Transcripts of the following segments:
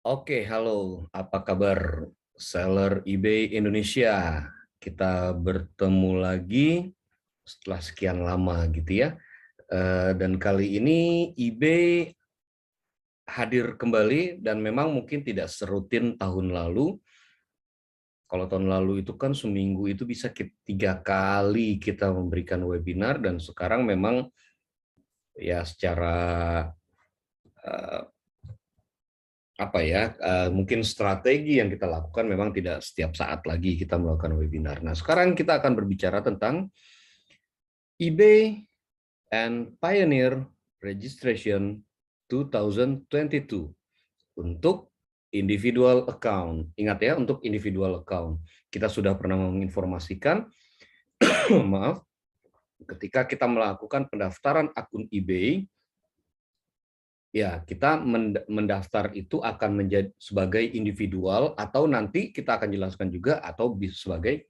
Oke, halo. Apa kabar seller eBay Indonesia? Kita bertemu lagi setelah sekian lama gitu ya. Dan kali ini eBay hadir kembali dan memang mungkin tidak serutin tahun lalu. Kalau tahun lalu itu kan seminggu itu bisa 3 kali kita memberikan webinar dan sekarang memang ya secara eh, apa ya, mungkin strategi yang kita lakukan memang tidak setiap saat lagi kita melakukan webinar. Nah, sekarang kita akan berbicara tentang eBay and Pioneer Registration 2022 untuk individual account. Ingat ya, untuk individual account. Kita sudah pernah menginformasikan, maaf, ketika kita melakukan pendaftaran akun eBay, ya, kita mendaftar itu akan menjadi sebagai individual atau nanti kita akan jelaskan juga atau sebagai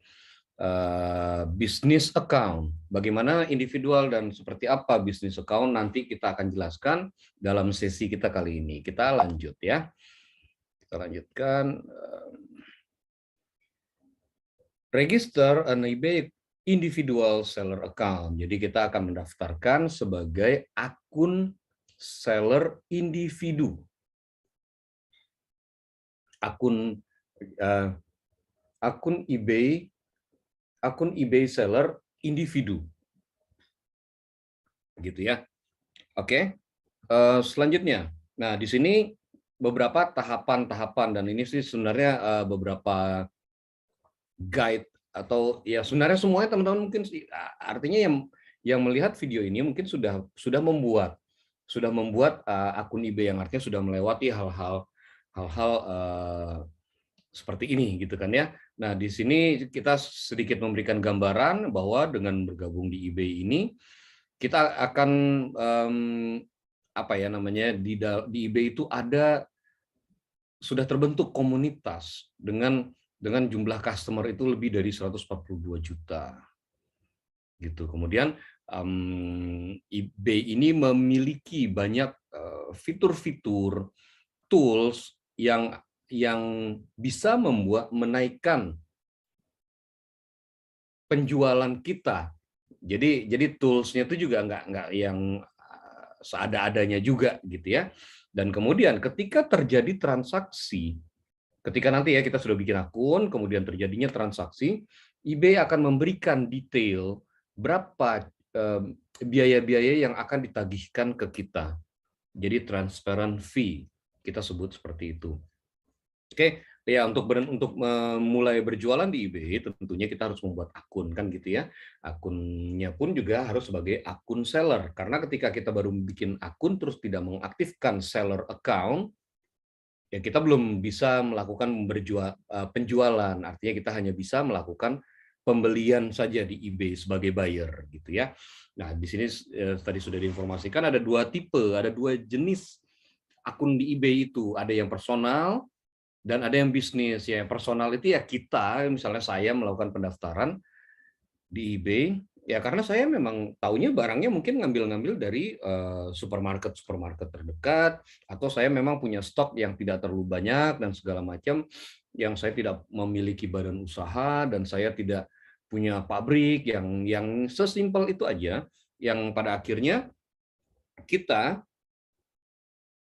bisnis account. Bagaimana individual dan seperti apa bisnis account nanti kita akan jelaskan dalam sesi kita kali ini. Kita lanjut ya. Kita lanjutkan. Register an eBay individual seller account. Jadi kita akan mendaftarkan sebagai akun seller individu. Akun uh, akun eBay seller individu, gitu ya. Oke, selanjutnya. Nah, di sini beberapa tahapan-tahapan dan ini sih sebenarnya beberapa guide atau ya sebenarnya semuanya teman-teman mungkin artinya yang melihat video ini mungkin sudah membuat akun eBay yang artinya sudah melewati hal-hal seperti ini gitu kan ya. Nah, di sini kita sedikit memberikan gambaran bahwa dengan bergabung di eBay ini kita akan apa ya namanya di eBay itu sudah terbentuk komunitas dengan jumlah customer itu lebih dari 142 juta gitu. Kemudian eBay ini memiliki banyak fitur-fitur tools yang bisa menaikkan penjualan kita. Jadi tools-nya itu juga nggak yang seada-adanya juga gitu ya. Dan kemudian ketika terjadi transaksi, ketika nanti ya kita sudah bikin akun, kemudian terjadinya transaksi, eBay akan memberikan detail berapa biaya-biaya yang akan ditagihkan ke kita. Jadi transparent fee, kita sebut seperti itu. Oke, ya untuk memulai berjualan di eBay tentunya kita harus membuat akun kan gitu ya. Akunnya pun juga harus sebagai akun seller karena ketika kita baru bikin akun terus tidak mengaktifkan seller account, ya kita belum bisa melakukan penjualan. Artinya kita hanya bisa melakukan pembelian saja di eBay sebagai buyer gitu ya. Nah, di sini tadi sudah diinformasikan ada ada dua jenis akun di eBay itu, ada yang personal dan ada yang bisnis. Ya, yang personal itu ya kita, misalnya saya melakukan pendaftaran di eBay, ya karena saya memang taunya barangnya mungkin ngambil-ngambil dari supermarket terdekat, atau saya memang punya stok yang tidak terlalu banyak dan segala macam, yang saya tidak memiliki badan usaha dan saya tidak punya pabrik yang sesimpel itu aja, yang pada akhirnya kita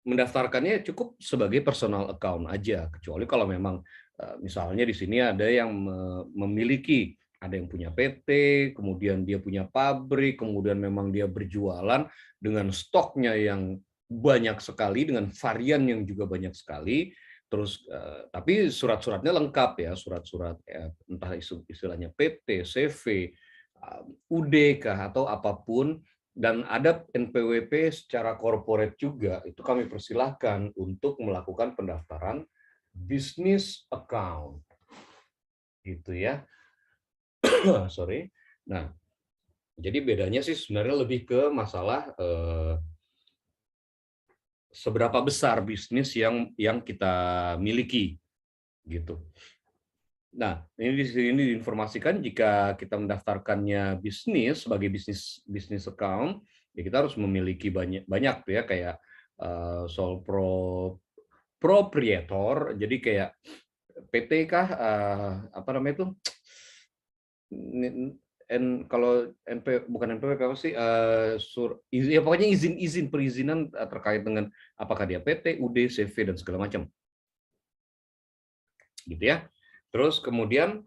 mendaftarkannya cukup sebagai personal account aja, kecuali kalau memang misalnya di sini ada yang memiliki, ada yang punya PT, kemudian dia punya pabrik, kemudian memang dia berjualan dengan stoknya yang banyak sekali, dengan varian yang juga banyak sekali, terus tapi surat-suratnya lengkap ya, surat-surat entah istilahnya PT, CV, UD kah atau apapun, dan ada NPWP secara korporat juga, itu kami persilahkan untuk melakukan pendaftaran bisnis account. Gitu ya. Sorry. Nah, jadi bedanya sih sebenarnya lebih ke masalah seberapa besar bisnis yang kita miliki gitu. Nah, ini di sini diinformasikan jika kita mendaftarkannya bisnis sebagai bisnis account, ya kita harus memiliki banyak tuh ya kayak sole pro proprietor, jadi kayak PT kah, apa namanya itu, kalau bukan NPWP apa sih, ya pokoknya izin perizinan terkait dengan apakah dia PT, UD, CV dan segala macam, gitu ya. Terus kemudian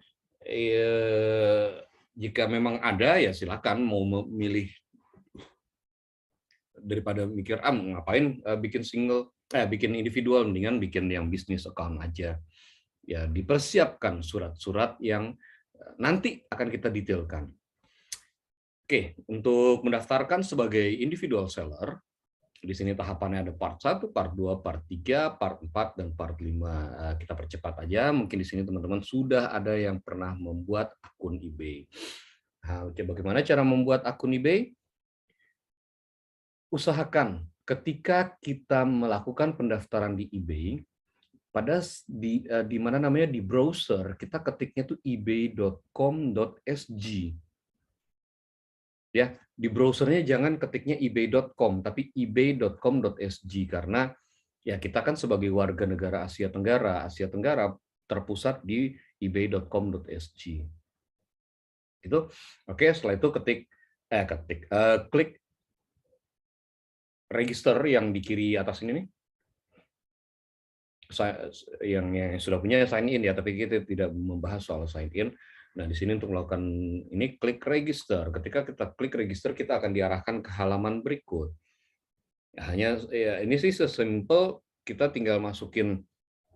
jika memang ada ya silakan mau memilih, daripada mikir ngapain bikin individual, mendingan bikin yang bisnis account aja. Ya dipersiapkan surat-surat yang nanti akan kita detailkan. Oke, untuk mendaftarkan sebagai individual seller, di sini tahapannya ada part 1, part 2, part 3, part 4, dan part 5. Kita percepat aja, mungkin di sini teman-teman sudah ada yang pernah membuat akun eBay. Nah, bagaimana cara membuat akun eBay? Usahakan ketika kita melakukan pendaftaran di eBay, di mana namanya di browser, kita ketiknya tuh ebay.com.sg. Ya, di browsernya jangan ketiknya ebay.com, tapi ebay.com.sg, karena ya kita kan sebagai warga negara Asia Tenggara terpusat di ebay.com.sg. Itu oke. Setelah itu klik register yang di kiri atas ini nih. Yang sudah punya sign in ya, tapi kita tidak membahas soal sign in. Nah, di sini untuk melakukan ini klik register. Ketika kita klik register, kita akan diarahkan ke halaman berikut. Hanya ya, ini sih sesimpel kita tinggal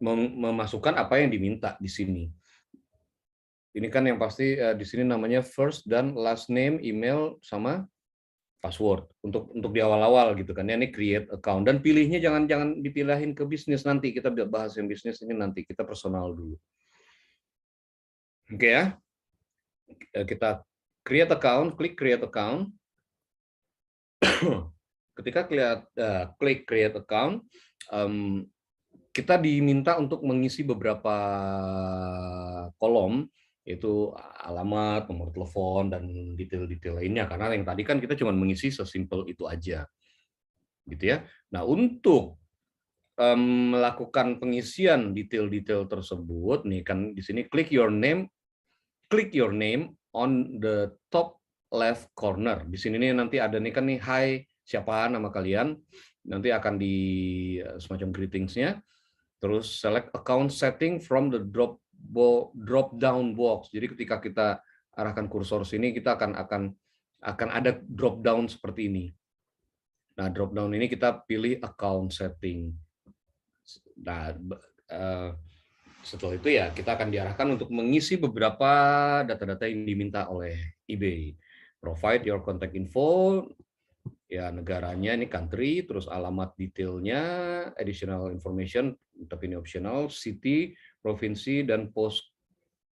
memasukkan apa yang diminta di sini. Ini kan yang pasti di sini namanya first dan last name, email sama password untuk di awal-awal gitu kan ya. Ini create account, dan pilihnya jangan dipilihin ke bisnis, nanti kita bahas yang bisnis ini nanti, kita personal dulu. Oke ya. Kita create account, klik create account. Ketika klik create account, kita diminta untuk mengisi beberapa kolom, yaitu alamat, nomor telepon, dan detail-detail lainnya. Karena yang tadi kan kita cuma mengisi sesimpel itu aja, gitu ya. Nah, untuk melakukan pengisian detail-detail tersebut, nih kan di sini click your name on the top left corner. Di sini nih nanti ada nih kan nih, hai, siapa nama kalian, nanti akan di semacam greetingsnya. Terus select account setting from the drop down box. Jadi ketika kita arahkan kursor sini, kita akan ada drop down seperti ini. Nah, drop down ini kita pilih account setting. Nah, setelah itu ya kita akan diarahkan untuk mengisi beberapa data-data yang diminta oleh eBay. Provide your contact info, ya negaranya ini country, terus alamat detailnya, additional information, tapi ini optional, city, provinsi, dan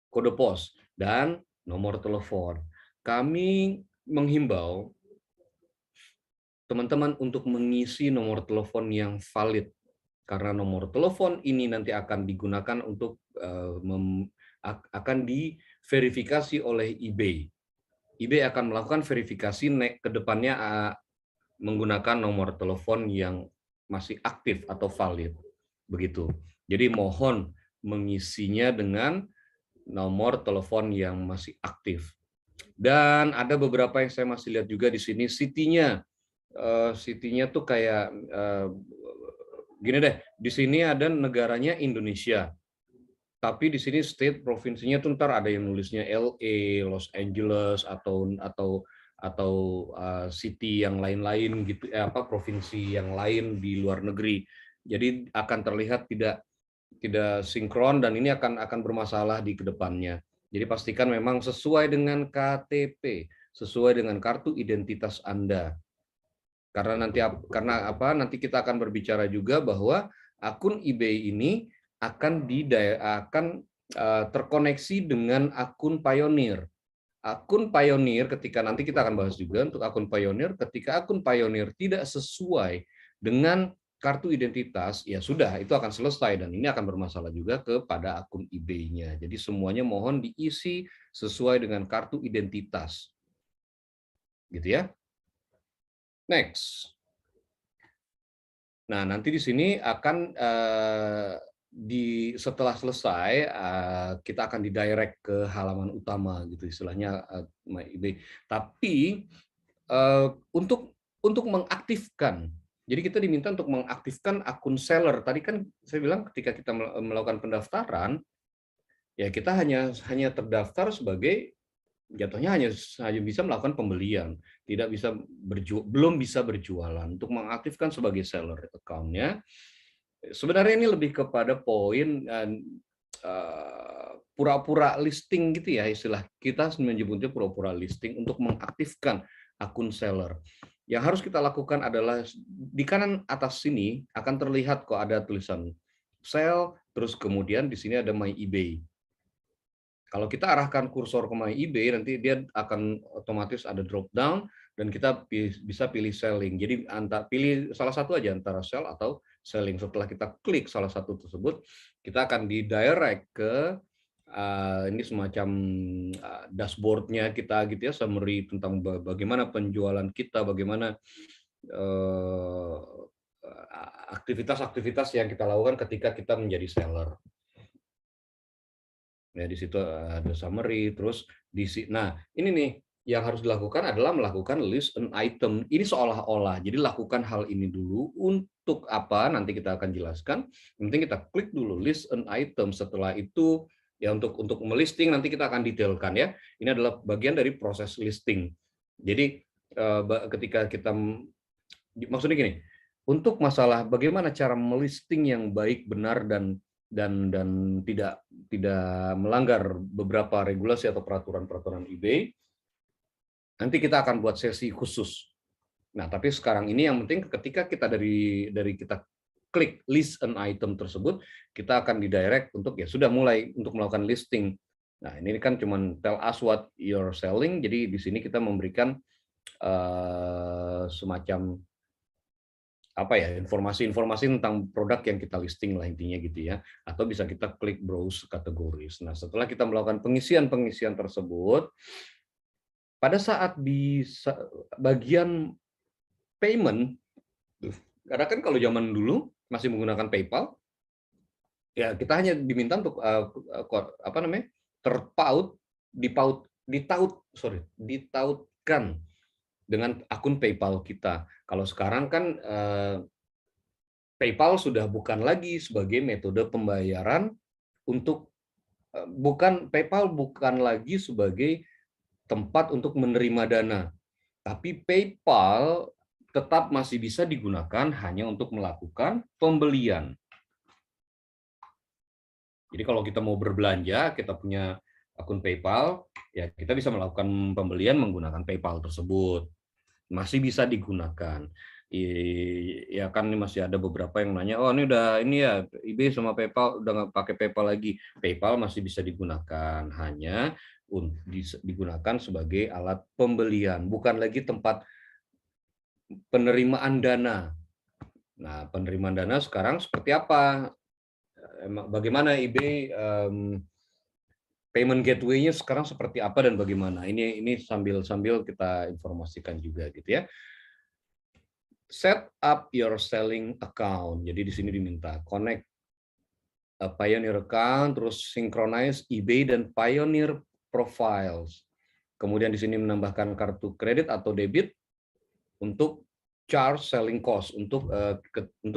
kode pos, dan nomor telepon. Kami menghimbau teman-teman untuk mengisi nomor telepon yang valid, karena nomor telepon ini nanti akan digunakan untuk akan diverifikasi oleh eBay. eBay akan melakukan verifikasi ke depannya menggunakan nomor telepon yang masih aktif atau valid, begitu. Jadi mohon mengisinya dengan nomor telepon yang masih aktif. Dan ada beberapa yang saya masih lihat juga di sini, city-nya tuh kayak gini deh, di sini ada negaranya Indonesia, tapi di sini state, provinsinya tuh ntar ada yang nulisnya LA, Los Angeles, atau city yang lain-lain gitu, provinsi yang lain di luar negeri. Jadi akan terlihat tidak sinkron, dan ini akan bermasalah di kedepannya. Jadi pastikan memang sesuai dengan KTP, sesuai dengan kartu identitas Anda. Karena nanti kita akan berbicara juga bahwa akun eBay ini akan terkoneksi dengan akun Payoneer. Akun Payoneer, ketika nanti kita akan bahas juga untuk akun Payoneer, ketika akun Payoneer tidak sesuai dengan kartu identitas, ya sudah, itu akan selesai, dan ini akan bermasalah juga kepada akun eBay-nya. Jadi semuanya mohon diisi sesuai dengan kartu identitas. Gitu ya. Next. Nah, nanti di sini akan setelah selesai kita akan didirect ke halaman utama gitu istilahnya My eBay. Tapi untuk mengaktifkan, jadi kita diminta untuk mengaktifkan akun seller. Tadi kan saya bilang ketika kita melakukan pendaftaran, ya kita hanya terdaftar sebagai jatuhnya hanya bisa melakukan pembelian, tidak bisa belum bisa berjualan. Untuk mengaktifkan sebagai seller account-nya, sebenarnya ini lebih kepada poin pura-pura listing gitu ya, istilah kita menyebutnya pura-pura listing untuk mengaktifkan akun seller. Yang harus kita lakukan adalah di kanan atas sini akan terlihat kok ada tulisan sell, terus kemudian di sini ada My eBay. Kalau kita arahkan kursor ke My eBay, nanti dia akan otomatis ada drop down dan kita bisa pilih selling. Jadi pilih salah satu aja antara sell atau selling. Setelah kita klik salah satu tersebut, kita akan didirect ke ini semacam dashboard-nya kita gitu ya, summary tentang bagaimana penjualan kita, bagaimana aktivitas-aktivitas yang kita lakukan ketika kita menjadi seller. Ya, di situ ada summary, terus nah ini nih yang harus dilakukan adalah melakukan list an item. Ini seolah-olah, jadi lakukan hal ini dulu. Untuk apa nanti kita akan jelaskan. Yang penting kita klik dulu list an item. Setelah itu ya untuk melisting nanti kita akan detailkan ya. Ini adalah bagian dari proses listing. Jadi ketika kita maksudnya gini, untuk masalah bagaimana cara melisting yang baik, benar dan tidak melanggar beberapa regulasi atau peraturan eBay, nanti kita akan buat sesi khusus. Nah, tapi sekarang ini yang penting ketika kita dari kita klik list an item tersebut, kita akan didirect untuk ya sudah mulai untuk melakukan listing. Nah, ini kan cuma tell us what you're selling, jadi di sini kita memberikan semacam apa ya, informasi-informasi tentang produk yang kita listing lah intinya gitu ya, atau bisa kita klik browse kategoris. Nah, setelah kita melakukan pengisian tersebut, pada saat di bagian payment, karena kan kalau zaman dulu masih menggunakan PayPal, ya kita hanya diminta untuk apa namanya, ditautkan dengan akun PayPal kita. Kalau sekarang kan PayPal sudah bukan lagi sebagai metode pembayaran untuk PayPal bukan lagi sebagai tempat untuk menerima dana, tapi PayPal tetap masih bisa digunakan hanya untuk melakukan pembelian. Jadi kalau kita mau berbelanja, kita punya akun PayPal, ya kita bisa melakukan pembelian menggunakan PayPal tersebut. Masih bisa digunakan. Ya kan masih ada beberapa yang nanya, oh ini ya eBay sama PayPal udah nggak pakai PayPal lagi. PayPal masih bisa digunakan, hanya digunakan sebagai alat pembelian, bukan lagi tempat penerimaan dana. Nah, penerimaan dana sekarang seperti apa? Bagaimana eBay payment gateway-nya sekarang seperti apa dan bagaimana? Ini sambil kita informasikan juga gitu ya. Set up your selling account. Jadi di sini diminta connect a Pioneer account, terus synchronize eBay dan Pioneer profiles. Kemudian di sini menambahkan kartu kredit atau debit untuk charge selling cost, untuk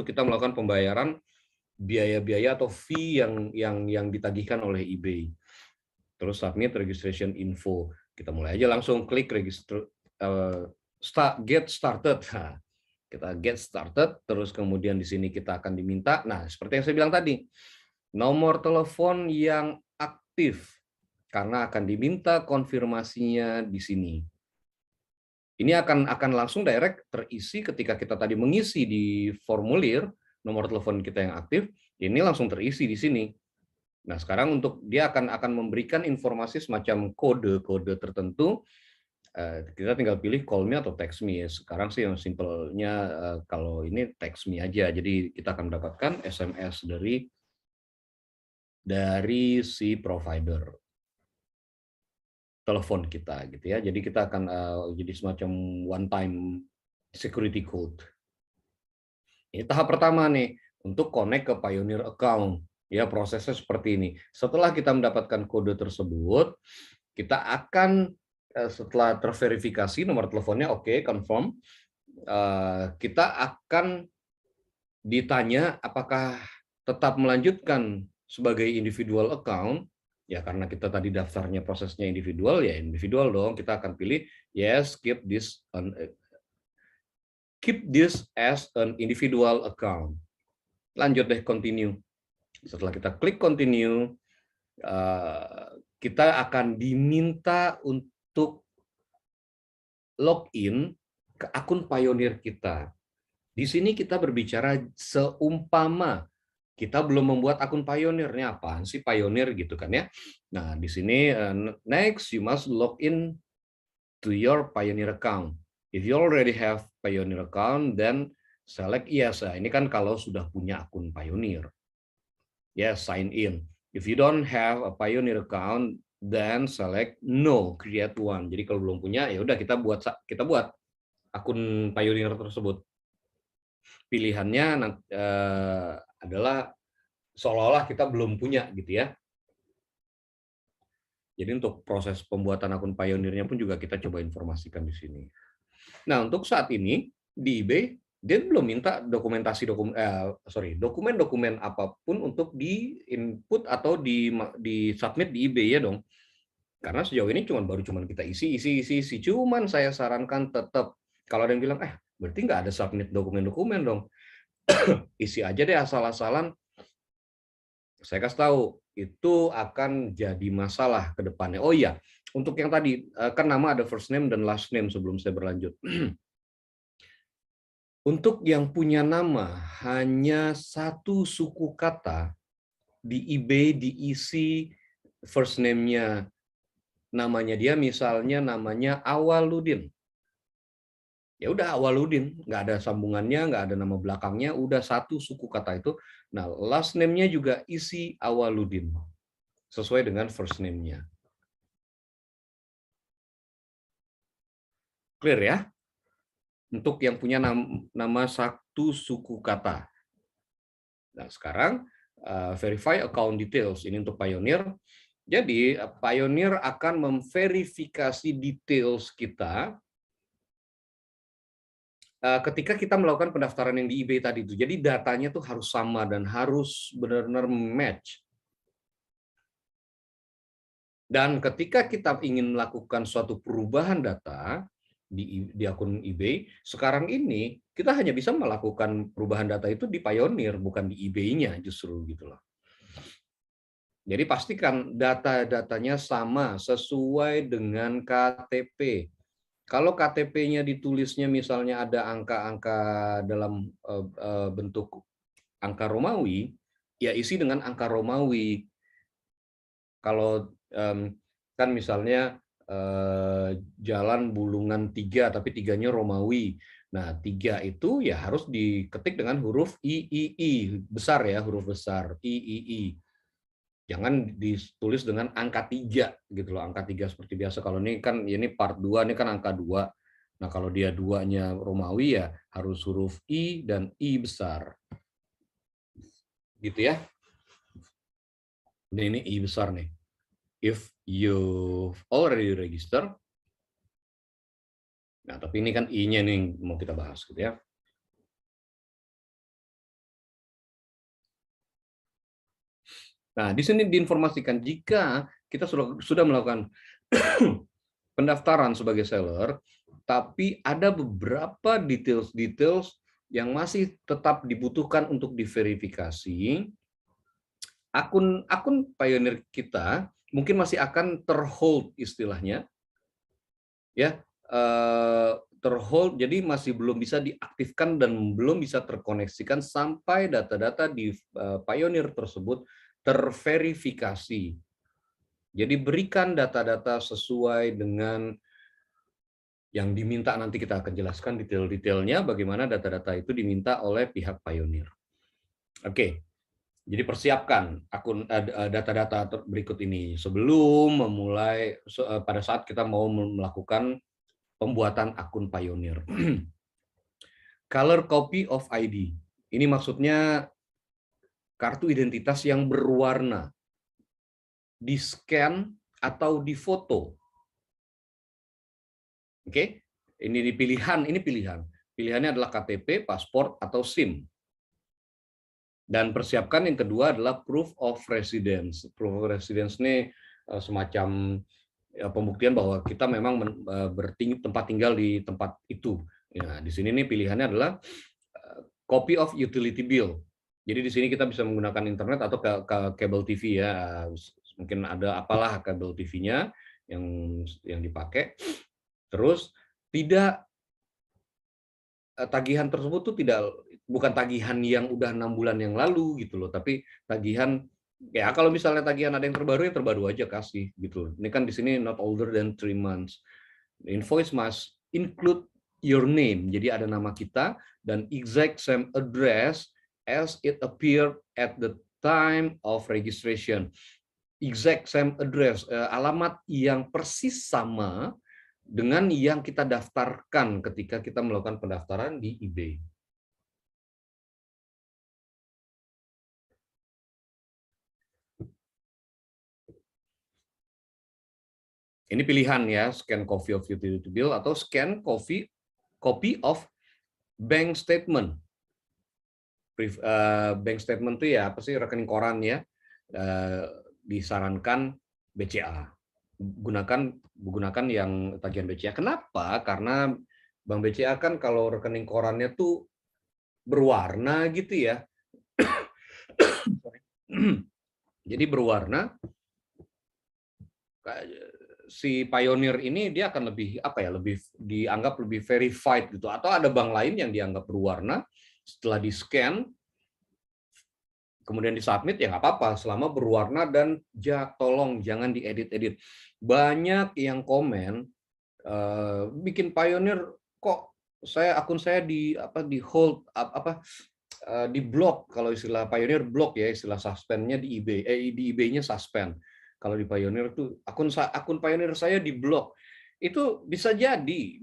kita melakukan pembayaran biaya-biaya atau fee yang ditagihkan oleh eBay. Terus submit registration info. Kita mulai aja langsung klik register get started. Nah, kita get started, terus kemudian di sini kita akan diminta, nah seperti yang saya bilang tadi, nomor telepon yang aktif, karena akan diminta konfirmasinya di sini. Ini akan langsung direct terisi ketika kita tadi mengisi di formulir nomor telepon kita yang aktif, ini langsung terisi di sini. Nah, sekarang untuk dia akan memberikan informasi semacam kode tertentu. Kita tinggal pilih call me atau text me. Sekarang sih yang simpelnya kalau ini text me aja. Jadi kita akan mendapatkan SMS dari si provider telepon kita gitu ya. Jadi kita akan jadi semacam one time security code. Ini tahap pertama nih, untuk connect ke Pioneer account. Ya, prosesnya seperti ini. Setelah kita mendapatkan kode tersebut, kita akan setelah terverifikasi nomor teleponnya oke, confirm, kita akan ditanya apakah tetap melanjutkan sebagai individual account. Ya, karena kita tadi daftarnya prosesnya individual, ya individual dong. Kita akan pilih yes, keep this as an individual account. Lanjut deh, continue. Setelah kita klik continue, kita akan diminta untuk login ke akun Pioneer kita. Di sini kita berbicara seumpama kita belum membuat akun Pioneer. Ini apaan sih Pioneer gitu kan ya. Nah, di sini next you must log in to your Pioneer account. If you already have Pioneer account, then select yes. Nah, ini kan kalau sudah punya akun Pioneer. Yes, sign in. If you don't have a Pioneer account, then select no, create one. Jadi kalau belum punya, ya udah kita buat akun Pioneer tersebut. Pilihannya adalah seolah-olah kita belum punya gitu ya. Jadi untuk proses pembuatan akun Pioneer-nya pun juga kita coba informasikan di sini. Nah, untuk saat ini di eBay dia belum minta dokumen-dokumen apapun untuk di input atau di submit di eBay ya dong. Karena sejauh ini baru kita isi. Cuman saya sarankan tetap kalau ada yang bilang berarti nggak ada submit dokumen-dokumen dong. Isi aja deh asal-asalan. Saya kasih tahu itu akan jadi masalah ke depannya. Oh iya, untuk yang tadi kan nama ada first name dan last name sebelum saya berlanjut. Untuk yang punya nama hanya satu suku kata, di eBay diisi first name-nya, namanya dia misalnya namanya Awaludin. Ya udah Awaludin, nggak ada sambungannya, nggak ada nama belakangnya, udah satu suku kata itu. Nah, last name-nya juga isi Awaludin, sesuai dengan first name-nya. Clear ya? Untuk yang punya nama satu suku kata. Nah, sekarang verify account details. Ini untuk Pioneer. Jadi, Pioneer akan memverifikasi details kita ketika kita melakukan pendaftaran yang di eBay tadi itu. Jadi, datanya tuh harus sama dan harus benar-benar match. Dan ketika kita ingin melakukan suatu perubahan data di akun eBay, sekarang ini kita hanya bisa melakukan perubahan data itu di Pioneer, bukan di eBay-nya justru gitu loh. Jadi pastikan data-datanya sama sesuai dengan KTP. Kalau KTP-nya ditulisnya misalnya ada angka-angka dalam bentuk angka Romawi, ya isi dengan angka Romawi. Kalau kan misalnya Jalan Bulungan 3, tapi 3-nya Romawi. Nah, 3 itu ya harus diketik dengan huruf III, besar ya, huruf besar, III. Jangan ditulis dengan angka 3 gitu loh, angka 3 seperti biasa. Kalau ini part 2, ini kan angka 2. Nah, kalau dia 2-nya Romawi ya harus huruf I dan I besar. Gitu ya. Ini I besar nih. If you've already register. Nah, tapi ini kan I-nya nih mau kita bahas gitu ya. Nah, di sini diinformasikan jika kita sudah melakukan pendaftaran sebagai seller, tapi ada beberapa details yang masih tetap dibutuhkan untuk diverifikasi. Akun Pioneer kita mungkin masih akan terhold istilahnya, ya, terhold, jadi masih belum bisa diaktifkan dan belum bisa terkoneksikan sampai data-data di Pioneer tersebut terverifikasi. Jadi berikan data-data sesuai dengan yang diminta. Nanti kita akan jelaskan detail-detailnya bagaimana data-data itu diminta oleh pihak Pioneer. Oke, jadi persiapkan akun data-data berikut ini sebelum memulai pada saat kita mau melakukan pembuatan akun Pioneer. Color copy of ID. Ini maksudnya kartu identitas yang berwarna, di-scan atau difoto. Oke, ini pilihan, ini pilihan. Pilihannya adalah KTP, paspor, atau SIM. Dan persiapkan yang kedua adalah proof of residence. Proof of residence ini semacam pembuktian bahwa kita memang tempat tinggal di tempat itu. Ya, di sini nih pilihannya adalah copy of utility bill. Jadi di sini kita bisa menggunakan internet atau ke kabel TV ya. Mungkin ada apalah kabel TV-nya yang dipakai. Terus tidak tagihan tersebut tuh bukan tagihan yang udah 6 bulan yang lalu gitu loh, tapi tagihan ya kalau misalnya tagihan ada yang terbaru aja kasih gitu. Ini kan di sini not older than 3 months. The invoice must include your name. Jadi ada nama kita dan exact same address as it appeared at the time of registration. Exact same address, alamat yang persis sama dengan yang kita daftarkan ketika kita melakukan pendaftaran di eBay. Ini pilihan ya, scan copy of utility bill atau scan copy of bank statement. Bank statement itu ya apa sih, rekening koran ya. Disarankan BCA. Gunakan yang tagihan BCA. Kenapa? Karena Bank BCA kan kalau rekening korannya tuh berwarna gitu ya. Jadi berwarna, si Pioneer ini dia akan lebih dianggap lebih verified gitu. Atau ada bank lain yang dianggap berwarna setelah di scan kemudian disubmit ya nggak apa-apa selama berwarna dan tolong jangan diedit-edit. Banyak yang komen bikin Pioneer kok akun saya di hold di blok, kalau istilah Pioneer blok ya, istilah suspendnya di eBay di eBay-nya suspend. Kalau di Pioneer tuh akun Pioneer saya di blok. Itu bisa jadi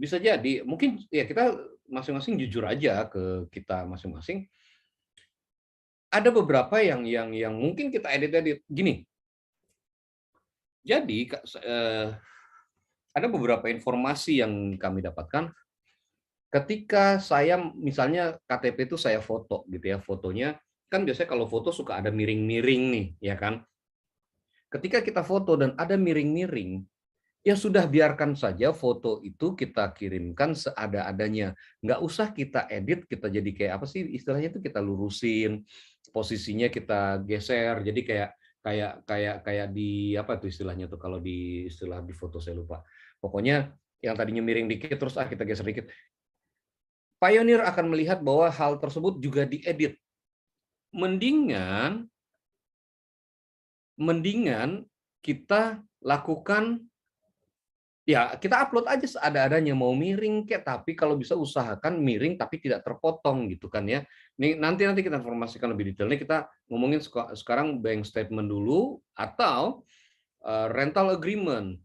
mungkin ya kita masing-masing jujur aja ke kita masing-masing. Ada beberapa yang mungkin kita edit gini. Jadi ada beberapa informasi yang kami dapatkan ketika saya misalnya KTP itu saya foto gitu ya, fotonya kan biasanya kalau foto suka ada miring-miring nih, ya kan? Ketika kita foto dan ada miring-miring, ya sudah biarkan saja foto itu kita kirimkan seada-adanya. Nggak usah kita edit, kita jadi kayak apa sih istilahnya itu, kita lurusin, posisinya kita geser, jadi kayak di apa tuh istilahnya tuh kalau di istilah di foto saya lupa. Pokoknya yang tadinya miring dikit terus kita geser dikit. Pioneer akan melihat bahwa hal tersebut juga diedit. Mendingan kita lakukan ya, kita upload aja seada-adanya, mau miring kayak, tapi kalau bisa usahakan miring tapi tidak terpotong gitu kan ya. Nih nanti kita informasikan lebih detailnya, kita ngomongin sekarang bank statement dulu atau rental agreement.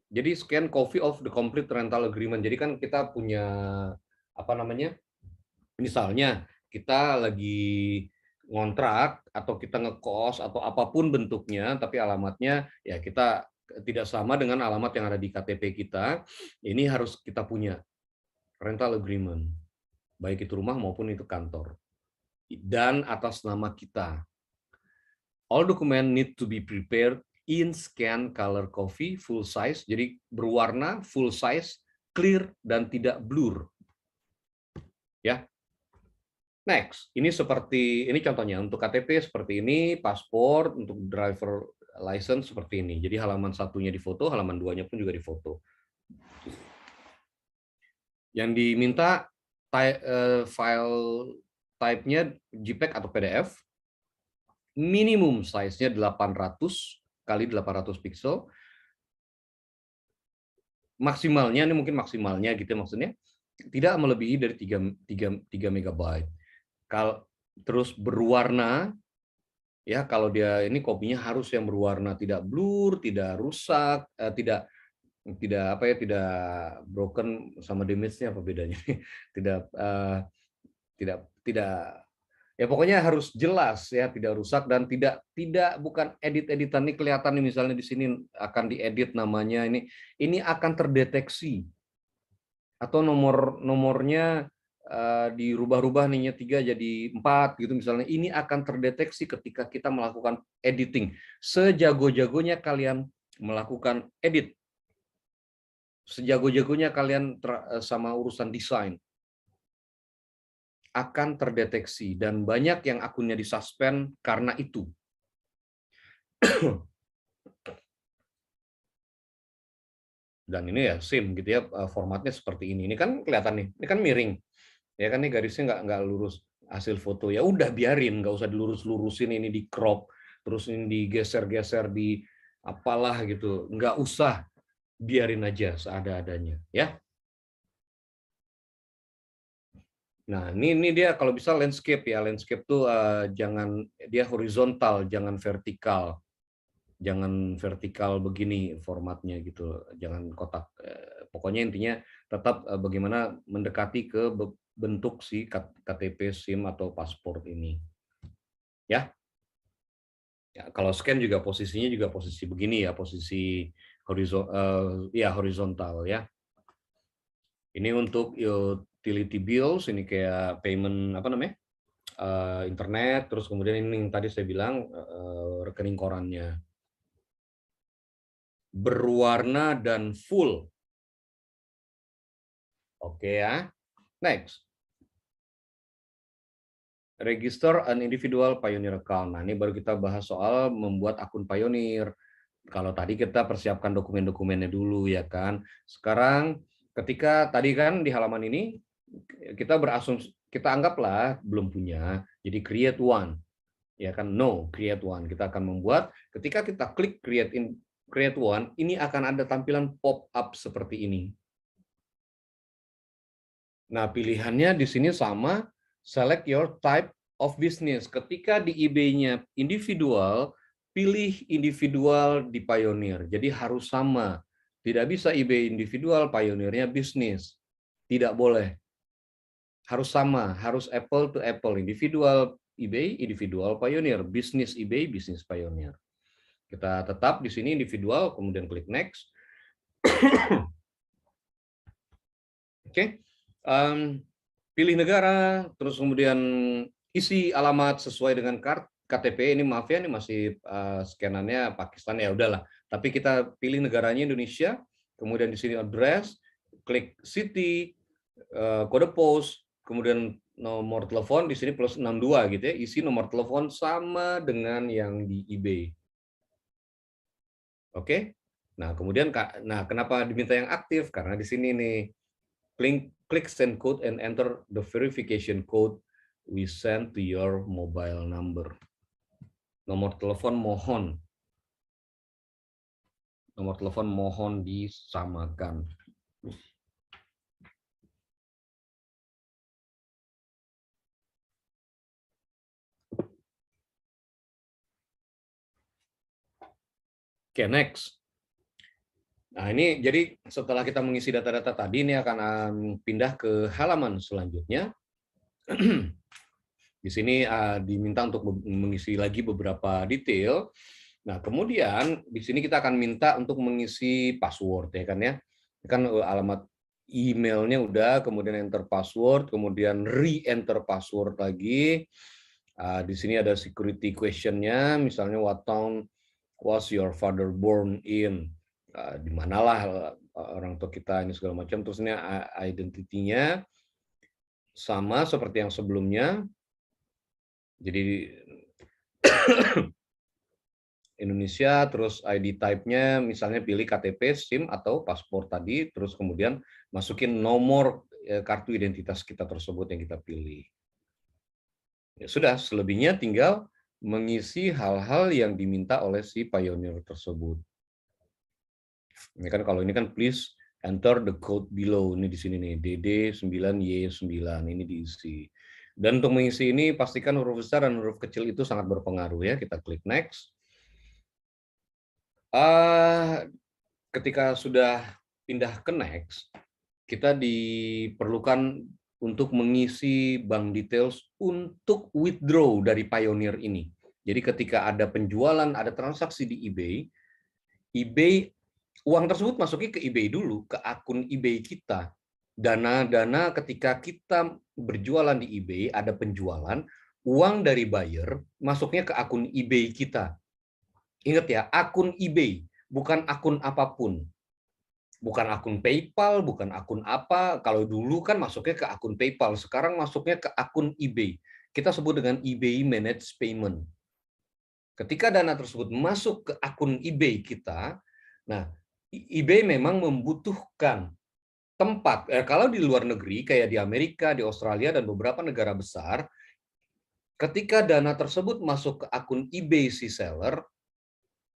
Jadi scan copy of the complete rental agreement. Jadi kan kita punya apa namanya? Misalnya kita lagi ngontrak atau kita ngekos atau apapun bentuknya, tapi alamatnya ya kita tidak sama dengan alamat yang ada di KTP kita, ini harus kita punya rental agreement, baik itu rumah maupun itu kantor, dan atas nama kita. All document need to be prepared in scan color copy full size, jadi berwarna full size, clear dan tidak blur. Ya. Next, ini contohnya untuk KTP seperti ini, paspor, untuk driver license seperti ini. Jadi halaman satunya difoto, halaman duanya pun juga difoto. Yang diminta file type-nya JPEG atau PDF, minimum size-nya 800 kali 800 pixel, maksimalnya, ini mungkin maksimalnya gitu maksudnya, tidak melebihi dari 3 MB. Terus berwarna, ya kalau dia ini kopinya harus yang berwarna, tidak blur, tidak rusak, tidak broken sama damage-nya apa bedanya? Tidak Ya pokoknya harus jelas ya, tidak rusak dan tidak bukan edit-editan. Ini kelihatan nih, misalnya di sini akan diedit namanya, ini akan terdeteksi, atau nomornya dirubah-rubah nih, 3 jadi 4 gitu misalnya. Ini akan terdeteksi ketika kita melakukan editing. Sejago-jagonya kalian melakukan edit, sejago-jagonya kalian sama urusan desain, akan terdeteksi, dan banyak yang akunnya disuspend karena itu. Dan ini ya SIM gitu ya, formatnya seperti ini. Ini kan kelihatan nih, ini kan miring, ya kan, nih garisnya nggak lurus. Hasil foto ya udah biarin, nggak usah dilurus-lurusin, ini di crop, terus ini digeser-geser, di apalah gitu, nggak usah, biarin aja seada-adanya ya. Nah ini dia kalau bisa landscape ya, landscape tuh jangan dia horizontal, jangan vertikal. Jangan vertikal begini formatnya gitu, jangan kotak. Pokoknya intinya tetap bagaimana mendekati ke bentuk si KTP, SIM atau paspor ini. Ya. Ya, kalau scan juga posisinya juga posisi begini ya, posisi horizontal ya. Ini untuk utility bills, ini kayak payment apa namanya? Internet, terus kemudian ini yang tadi saya bilang rekening korannya. Berwarna dan full. Oke ya. Next. Register an individual Pioneer account. Nah, ini baru kita bahas soal membuat akun Pioneer. Kalau tadi kita persiapkan dokumen-dokumennya dulu ya kan. Sekarang ketika tadi kan di halaman ini kita berasumsi, kita anggaplah belum punya. Jadi create one. Ya kan, no, create one. Kita akan membuat, ketika kita klik create one, ini akan ada tampilan pop up seperti ini. Nah, pilihannya di sini sama, select your type of business. Ketika di IB-nya individual, pilih individual di Pioneer. Jadi harus sama. Tidak bisa IB individual, Pioneer-nya bisnis. Tidak boleh. Harus sama, harus apple to apple. Individual eBay, individual Pioneer, bisnis eBay, bisnis Pioneer. Kita tetap di sini individual, kemudian klik next. Oke. Pilih negara, terus kemudian isi alamat sesuai dengan KTP. Ini maaf ya, ini masih scanannya Pakistan, ya udahlah. Tapi kita pilih negaranya Indonesia, kemudian di sini address, klik city, kode pos, kemudian nomor telepon di sini plus 62 gitu ya. Isi nomor telepon sama dengan yang di eBay. Oke. Nah, kemudian kenapa diminta yang aktif? Karena di sini nih, click send code and enter the verification code we send to your mobile number. Nomor telepon mohon disamakan. Oke, next. Nah, ini jadi setelah kita mengisi data-data tadi, ini akan pindah ke halaman selanjutnya. Di sini diminta untuk mengisi lagi beberapa detail. Nah, kemudian di sini kita akan minta untuk mengisi password ya kan ya. Kan alamat emailnya udah, kemudian enter password, kemudian re-enter password lagi. Di sini ada security question-nya, misalnya what town was your father born in? Di manalah orang tua kita ini segala macam. Terus ini identity-nya sama seperti yang sebelumnya. Jadi Indonesia, terus ID type-nya misalnya pilih KTP, SIM atau paspor tadi, terus kemudian masukin nomor kartu identitas kita tersebut yang kita pilih. Ya sudah, selebihnya tinggal mengisi hal-hal yang diminta oleh si Pioneer tersebut. Ini kan kalau ini kan please enter the code below, ini di sini nih, DD9Y9 ini diisi. Dan untuk mengisi ini pastikan huruf besar dan huruf kecil itu sangat berpengaruh ya. Kita klik next. Ketika sudah pindah ke next, kita diperlukan untuk mengisi bank details untuk withdraw dari Pioneer ini. Jadi ketika ada penjualan, ada transaksi di eBay uang tersebut masuknya ke eBay dulu, ke akun eBay kita. Dana-dana ketika kita berjualan di eBay, ada penjualan, uang dari buyer masuknya ke akun eBay kita. Ingat ya, akun eBay, bukan akun apapun. Bukan akun PayPal, bukan akun apa. Kalau dulu kan masuknya ke akun PayPal, sekarang masuknya ke akun eBay. Kita sebut dengan eBay Managed Payment. Ketika dana tersebut masuk ke akun eBay kita, nah eBay memang membutuhkan tempat. Kalau di luar negeri, kayak di Amerika, di Australia, dan beberapa negara besar, ketika dana tersebut masuk ke akun eBay si seller,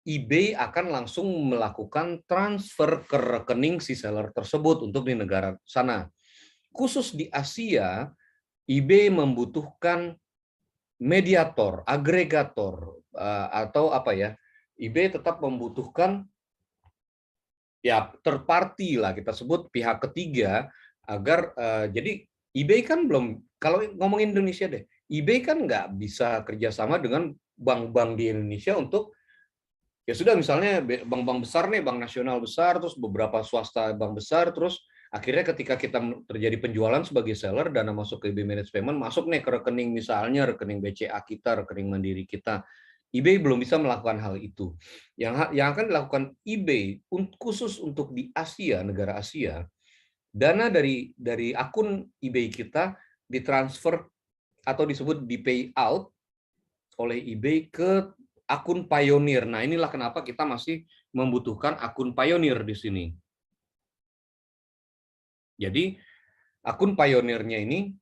eBay akan langsung melakukan transfer ke rekening si seller tersebut untuk di negara sana. Khusus di Asia, eBay membutuhkan mediator, agregator, atau apa ya, eBay tetap membutuhkan ya third party lah, kita sebut pihak ketiga, agar jadi eBay kan belum, kalau ngomongin Indonesia deh, eBay kan nggak bisa kerjasama dengan bank-bank di Indonesia untuk ya sudah, misalnya bank-bank besar nih, bank nasional besar, terus beberapa swasta bank besar, terus akhirnya ketika kita terjadi penjualan sebagai seller, dana masuk ke eBay Managed Payment, masuk nih ke rekening, misalnya rekening BCA kita, rekening Mandiri kita. eBay belum bisa melakukan hal itu. Yang akan dilakukan eBay khusus untuk di Asia, negara Asia, dana dari akun eBay kita ditransfer atau disebut di payout oleh eBay ke akun Pioneer. Nah, inilah kenapa kita masih membutuhkan akun Pioneer di sini. Jadi, akun Pioneer-nya ini,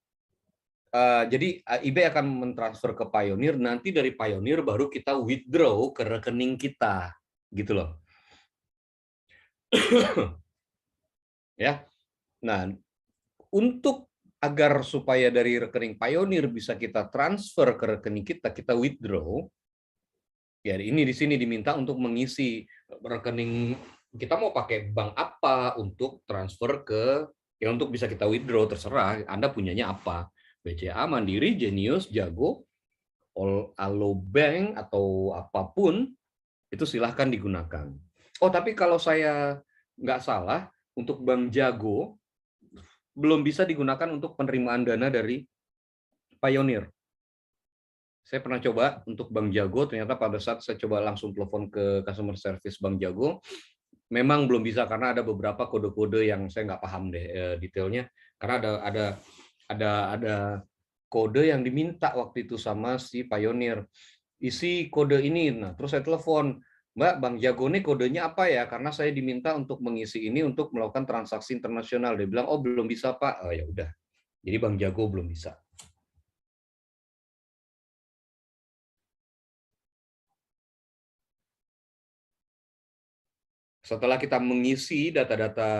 jadi eBay akan mentransfer ke Pioneer, nanti dari Pioneer baru kita withdraw ke rekening kita. Gitu loh. Ya. Nah, untuk agar supaya dari rekening Pioneer bisa kita transfer ke rekening kita, kita withdraw, ya ini di sini diminta untuk mengisi rekening kita mau pakai bank apa untuk transfer ke, ya untuk bisa kita withdraw, terserah Anda punyanya apa, BCA, Mandiri, Genius, Jago, Alobank atau apapun itu silahkan digunakan. Oh, tapi kalau saya nggak salah, untuk Bank Jago belum bisa digunakan untuk penerimaan dana dari Pioneer. Saya pernah coba untuk Bank Jago, ternyata pada saat saya coba langsung telepon ke customer service Bank Jago, memang belum bisa karena ada beberapa kode-kode yang saya nggak paham deh detailnya. Karena ada kode yang diminta waktu itu sama si Pioneer. Isi kode ini. Nah, terus saya telepon, Mbak, Bank Jago ini kodenya apa ya? Karena saya diminta untuk mengisi ini untuk melakukan transaksi internasional. Dia bilang, oh belum bisa Pak. Oh ya udah. Jadi Bank Jago belum bisa. Setelah kita mengisi data-data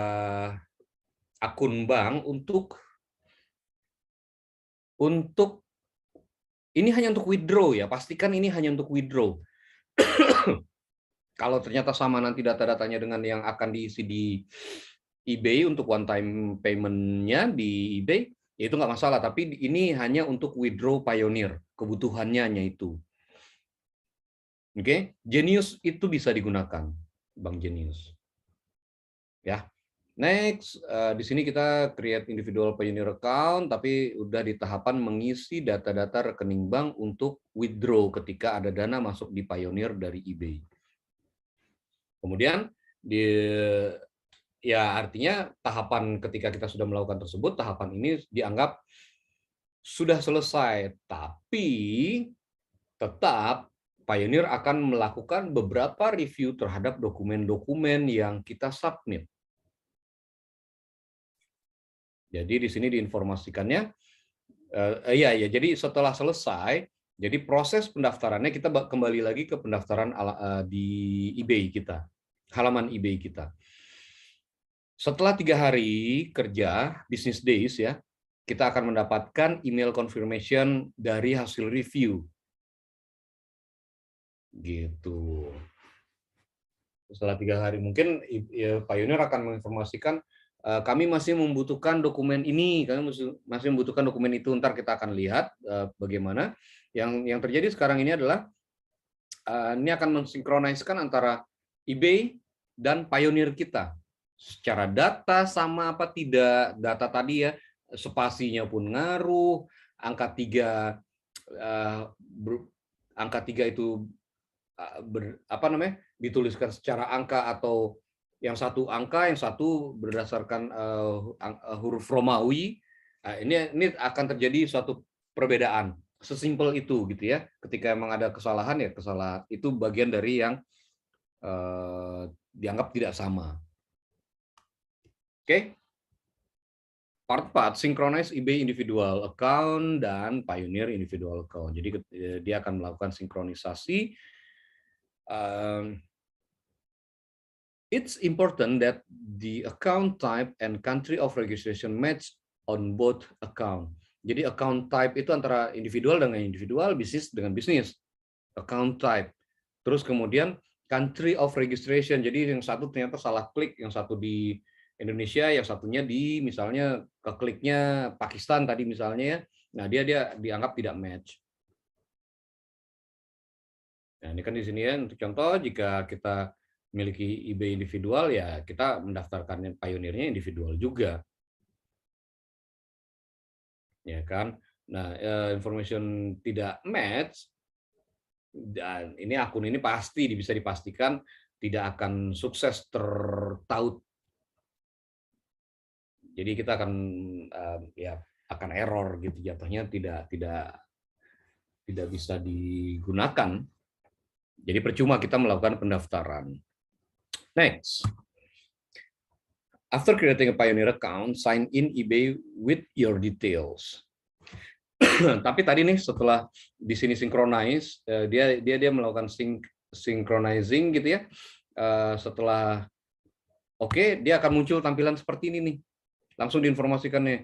akun bank untuk ini hanya untuk withdraw ya, pastikan ini hanya untuk withdraw. Kalau ternyata sama nanti data-datanya dengan yang akan diisi di eBay untuk one time payment-nya di eBay, ya itu nggak masalah. Tapi ini hanya untuk withdraw Pioneer, kebutuhannya hanya itu. Oke, Genius itu bisa digunakan, Bank Genius. Ya. Next, di sini kita create individual Pioneer account, tapi udah di tahapan mengisi data-data rekening bank untuk withdraw ketika ada dana masuk di Pioneer dari eBay. Kemudian, ya artinya tahapan ketika kita sudah melakukan tersebut, tahapan ini dianggap sudah selesai. Tapi tetap Pioneer akan melakukan beberapa review terhadap dokumen-dokumen yang kita submit. Jadi di sini diinformasikannya, jadi setelah selesai, jadi proses pendaftarannya kita kembali lagi ke pendaftaran di eBay kita, halaman eBay kita. Setelah 3 hari kerja, business days ya, kita akan mendapatkan email confirmation dari hasil review. Gitu. Setelah 3 hari, mungkin Pioneer akan menginformasikan kami masih membutuhkan dokumen ini, kami masih membutuhkan dokumen itu. Ntar kita akan lihat bagaimana. Yang terjadi sekarang ini adalah ini akan mensinkroniskan antara eBay dan Pioneer kita. Secara data sama apa tidak, data tadi ya, spasinya pun ngaruh, angka 3 itu dituliskan secara angka atau yang satu angka, yang satu berdasarkan huruf Romawi. Ini akan terjadi suatu perbedaan. Sesimpel itu gitu ya. Ketika emang ada kesalahan ya kesalahan itu bagian dari yang dianggap tidak sama. Oke. Part 4, synchronize eBay individual account dan Pioneer individual account. Jadi dia akan melakukan sinkronisasi. It's important that the account type and country of registration match on both account. Jadi account type itu antara individual dengan individual, bisnis dengan bisnis. Account type. Terus kemudian country of registration. Jadi yang satu ternyata salah klik, yang satu di Indonesia, yang satunya di misalnya kekliknya Pakistan tadi misalnya ya. Nah, dia dianggap tidak match. Nah, ini kan di sini ya untuk contoh jika kita memiliki eBay individual ya kita mendaftarkan Pioneer-nya individual juga. Ya kan? Nah, information tidak match dan ini akun ini pasti bisa dipastikan tidak akan sukses tertaut. Jadi kita akan ya akan error gitu jatuhnya tidak bisa digunakan. Jadi percuma kita melakukan pendaftaran. Next. After creating a Pioneer account, sign in eBay with your details. Tapi tadi nih setelah di sini synchronize, dia melakukan synchronizing gitu ya. Setelah oke, dia akan muncul tampilan seperti ini nih. Langsung diinformasikan nih.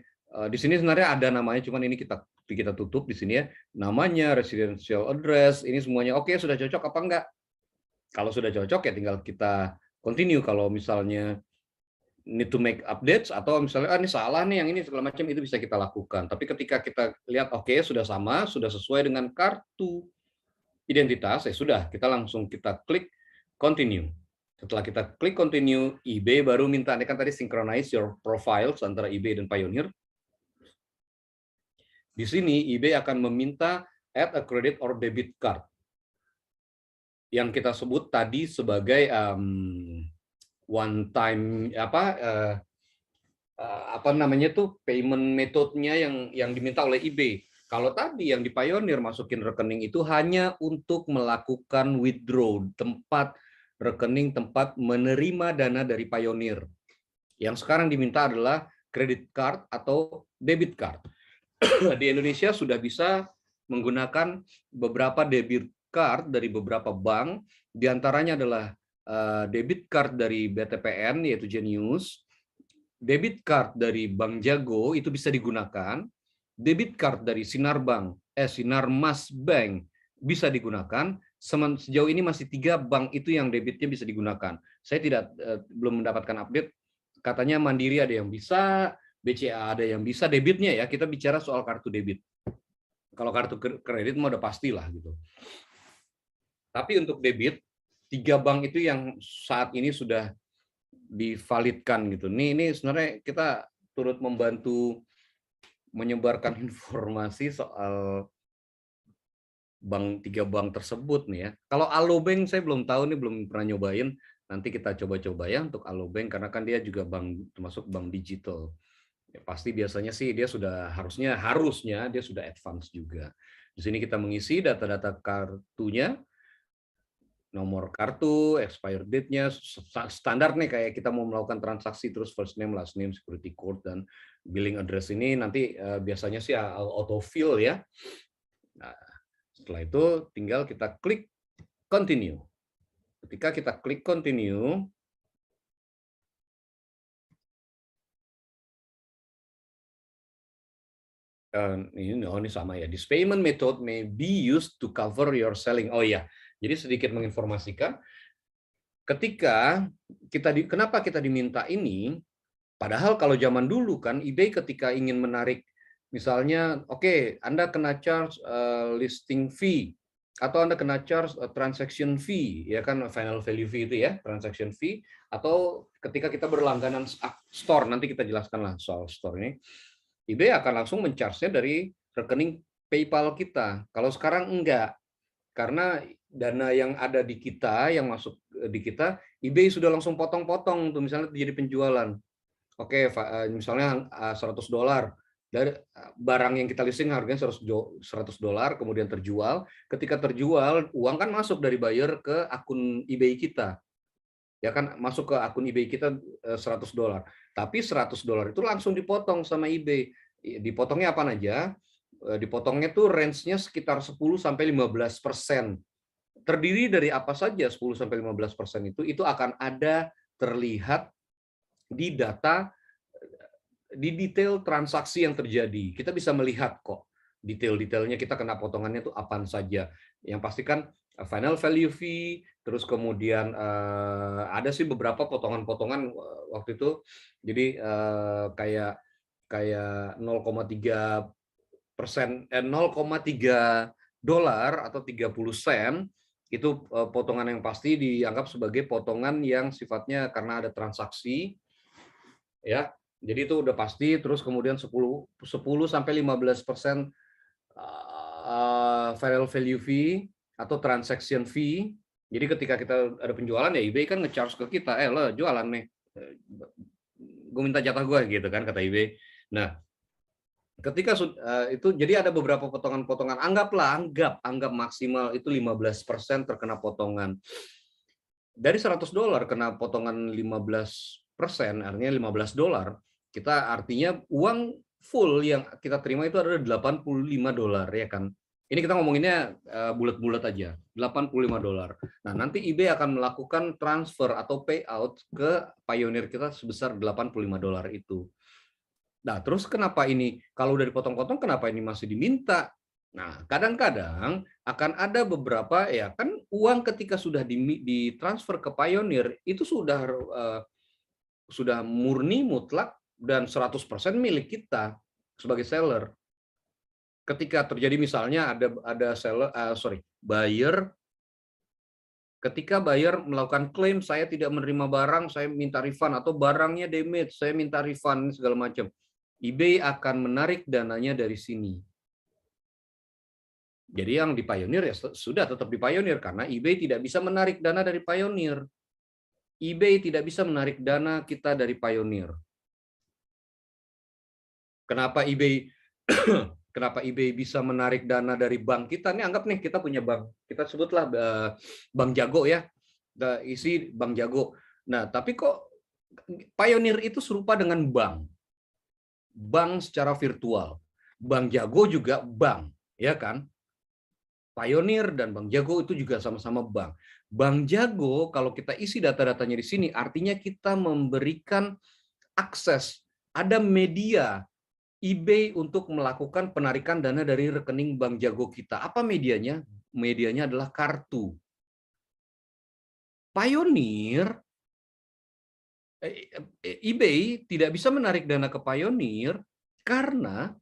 Di sini sebenarnya ada namanya, cuman ini kita tutup di sini ya. Namanya, residential address, ini semuanya oke, sudah cocok apa enggak? Kalau sudah cocok ya tinggal kita continue. Kalau misalnya need to make updates atau misalnya ini salah nih yang ini segala macam itu bisa kita lakukan. Tapi ketika kita lihat oke sudah sama, sudah sesuai dengan kartu identitas, ya sudah kita langsung kita klik continue. Setelah kita klik continue, eBay baru minta, ini kan tadi synchronize your profiles antara eBay dan Pioneer. Di sini eBay akan meminta add a credit or debit card yang kita sebut tadi sebagai one time payment metode-nya yang diminta oleh eBay. Kalau tadi yang di Pioneer masukin rekening itu hanya untuk melakukan withdraw, rekening tempat menerima dana dari Pioneer. Yang sekarang diminta adalah credit card atau debit card. Di Indonesia sudah bisa menggunakan beberapa debit card dari beberapa bank, diantaranya adalah debit card dari BTPN yaitu Genius, debit card dari Bank Jago itu bisa digunakan, debit card dari Sinarmas Bank bisa digunakan. Sejauh ini masih 3 bank itu yang debitnya bisa digunakan. Saya belum mendapatkan update. Katanya Mandiri ada yang bisa, BCA ada yang bisa debitnya ya. Kita bicara soal kartu debit. Kalau kartu kredit mah udah pastilah gitu. Tapi untuk debit 3 bank itu yang saat ini sudah divalidkan gitu. Ini sebenarnya kita turut membantu menyebarkan informasi soal 3 bank tersebut nih ya. Kalau Alobank saya belum tahu nih, belum pernah nyobain. Nanti kita coba-coba ya untuk Alobank karena kan dia juga bank termasuk bank digital. Ya, pasti biasanya sih dia sudah harusnya dia sudah advance juga. Di sini kita mengisi data-data kartunya, nomor kartu, expired date-nya, standar nih kayak kita mau melakukan transaksi terus first name, last name, security code dan billing address ini nanti biasanya sih auto fill ya. Nah, setelah itu tinggal kita klik continue. Ketika kita klik continue, ini sama ya. This payment method may be used to cover your selling. Oh ya, jadi sedikit menginformasikan. Ketika kenapa kita diminta ini? Padahal kalau zaman dulu kan eBay ketika ingin menarik, misalnya oke, Anda kena charge listing fee atau Anda kena charge transaction fee, ya kan, final value fee itu ya, transaction fee, atau ketika kita berlangganan store, nanti kita jelaskanlah soal store ini, eBay akan langsung men-charge-nya dari rekening PayPal kita. Kalau sekarang enggak, karena dana yang ada di kita, yang masuk di kita, eBay sudah langsung potong-potong tuh, misalnya terjadi penjualan. Oke, misalnya $100 dari barang yang kita listing harganya $100, kemudian terjual. Ketika terjual, uang kan masuk dari buyer ke akun eBay kita, ya kan, masuk ke akun eBay kita $100. Tapi $100 itu langsung dipotong sama eBay. Dipotongnya apa aja? Dipotongnya tuh range-nya sekitar 10-15%. Terdiri dari apa saja 10-15% itu akan ada terlihat di data, di detail transaksi yang terjadi. Kita bisa melihat kok detail-detailnya, kita kena potongannya itu apa saja. Yang pasti kan final value fee, terus kemudian ada sih beberapa potongan-potongan waktu itu. Jadi kayak 0,3%, $0,3 atau 30 sen, itu potongan yang pasti dianggap sebagai potongan yang sifatnya karena ada transaksi, ya. Jadi itu udah pasti. Terus kemudian 10-15% final value fee atau transaction fee. Jadi ketika kita ada penjualan, ya eBay kan nge-charge ke kita, lo jualan nih, gue minta jatah gue gitu kan, kata eBay. Nah, ketika itu, jadi ada beberapa potongan-potongan, anggap maksimal itu 15% terkena potongan. Dari $100 kena potongan 15%, artinya $15, kita artinya uang full yang kita terima itu adalah $85, ya kan. Ini kita ngomonginnya bulat-bulat aja, $85. Nah, nanti eBay akan melakukan transfer atau payout ke Pioneer kita sebesar $85 itu. Nah, terus kenapa ini, kalau udah dipotong-potong, kenapa ini masih diminta? Nah, kadang-kadang akan ada beberapa, ya kan, uang ketika sudah ditransfer ke Pioneer itu sudah murni mutlak dan 100% milik kita sebagai seller. Ketika terjadi misalnya ada buyer, ketika buyer melakukan klaim, saya tidak menerima barang, saya minta refund, atau barangnya damage, saya minta refund, segala macam. eBay akan menarik dananya dari sini. Jadi yang di Pioneer ya sudah tetap di Pioneer, karena eBay tidak bisa menarik dana dari Pioneer. eBay tidak bisa menarik dana kita dari Pioneer. Kenapa eBay kenapa eBay bisa menarik dana dari bank kita? Ini anggap nih kita punya bank. Kita sebutlah Bank Jago ya. Isi Bank Jago. Nah, tapi kok Pioneer itu serupa dengan bank. Bank secara virtual. Bank Jago juga bank, ya kan? Pioneer dan Bank Jago itu juga sama-sama bank. Bank Jago, kalau kita isi data-datanya di sini, artinya kita memberikan akses, ada media eBay untuk melakukan penarikan dana dari rekening Bank Jago kita. Apa medianya? Medianya adalah kartu. Pioneer, eBay tidak bisa menarik dana ke Pioneer karena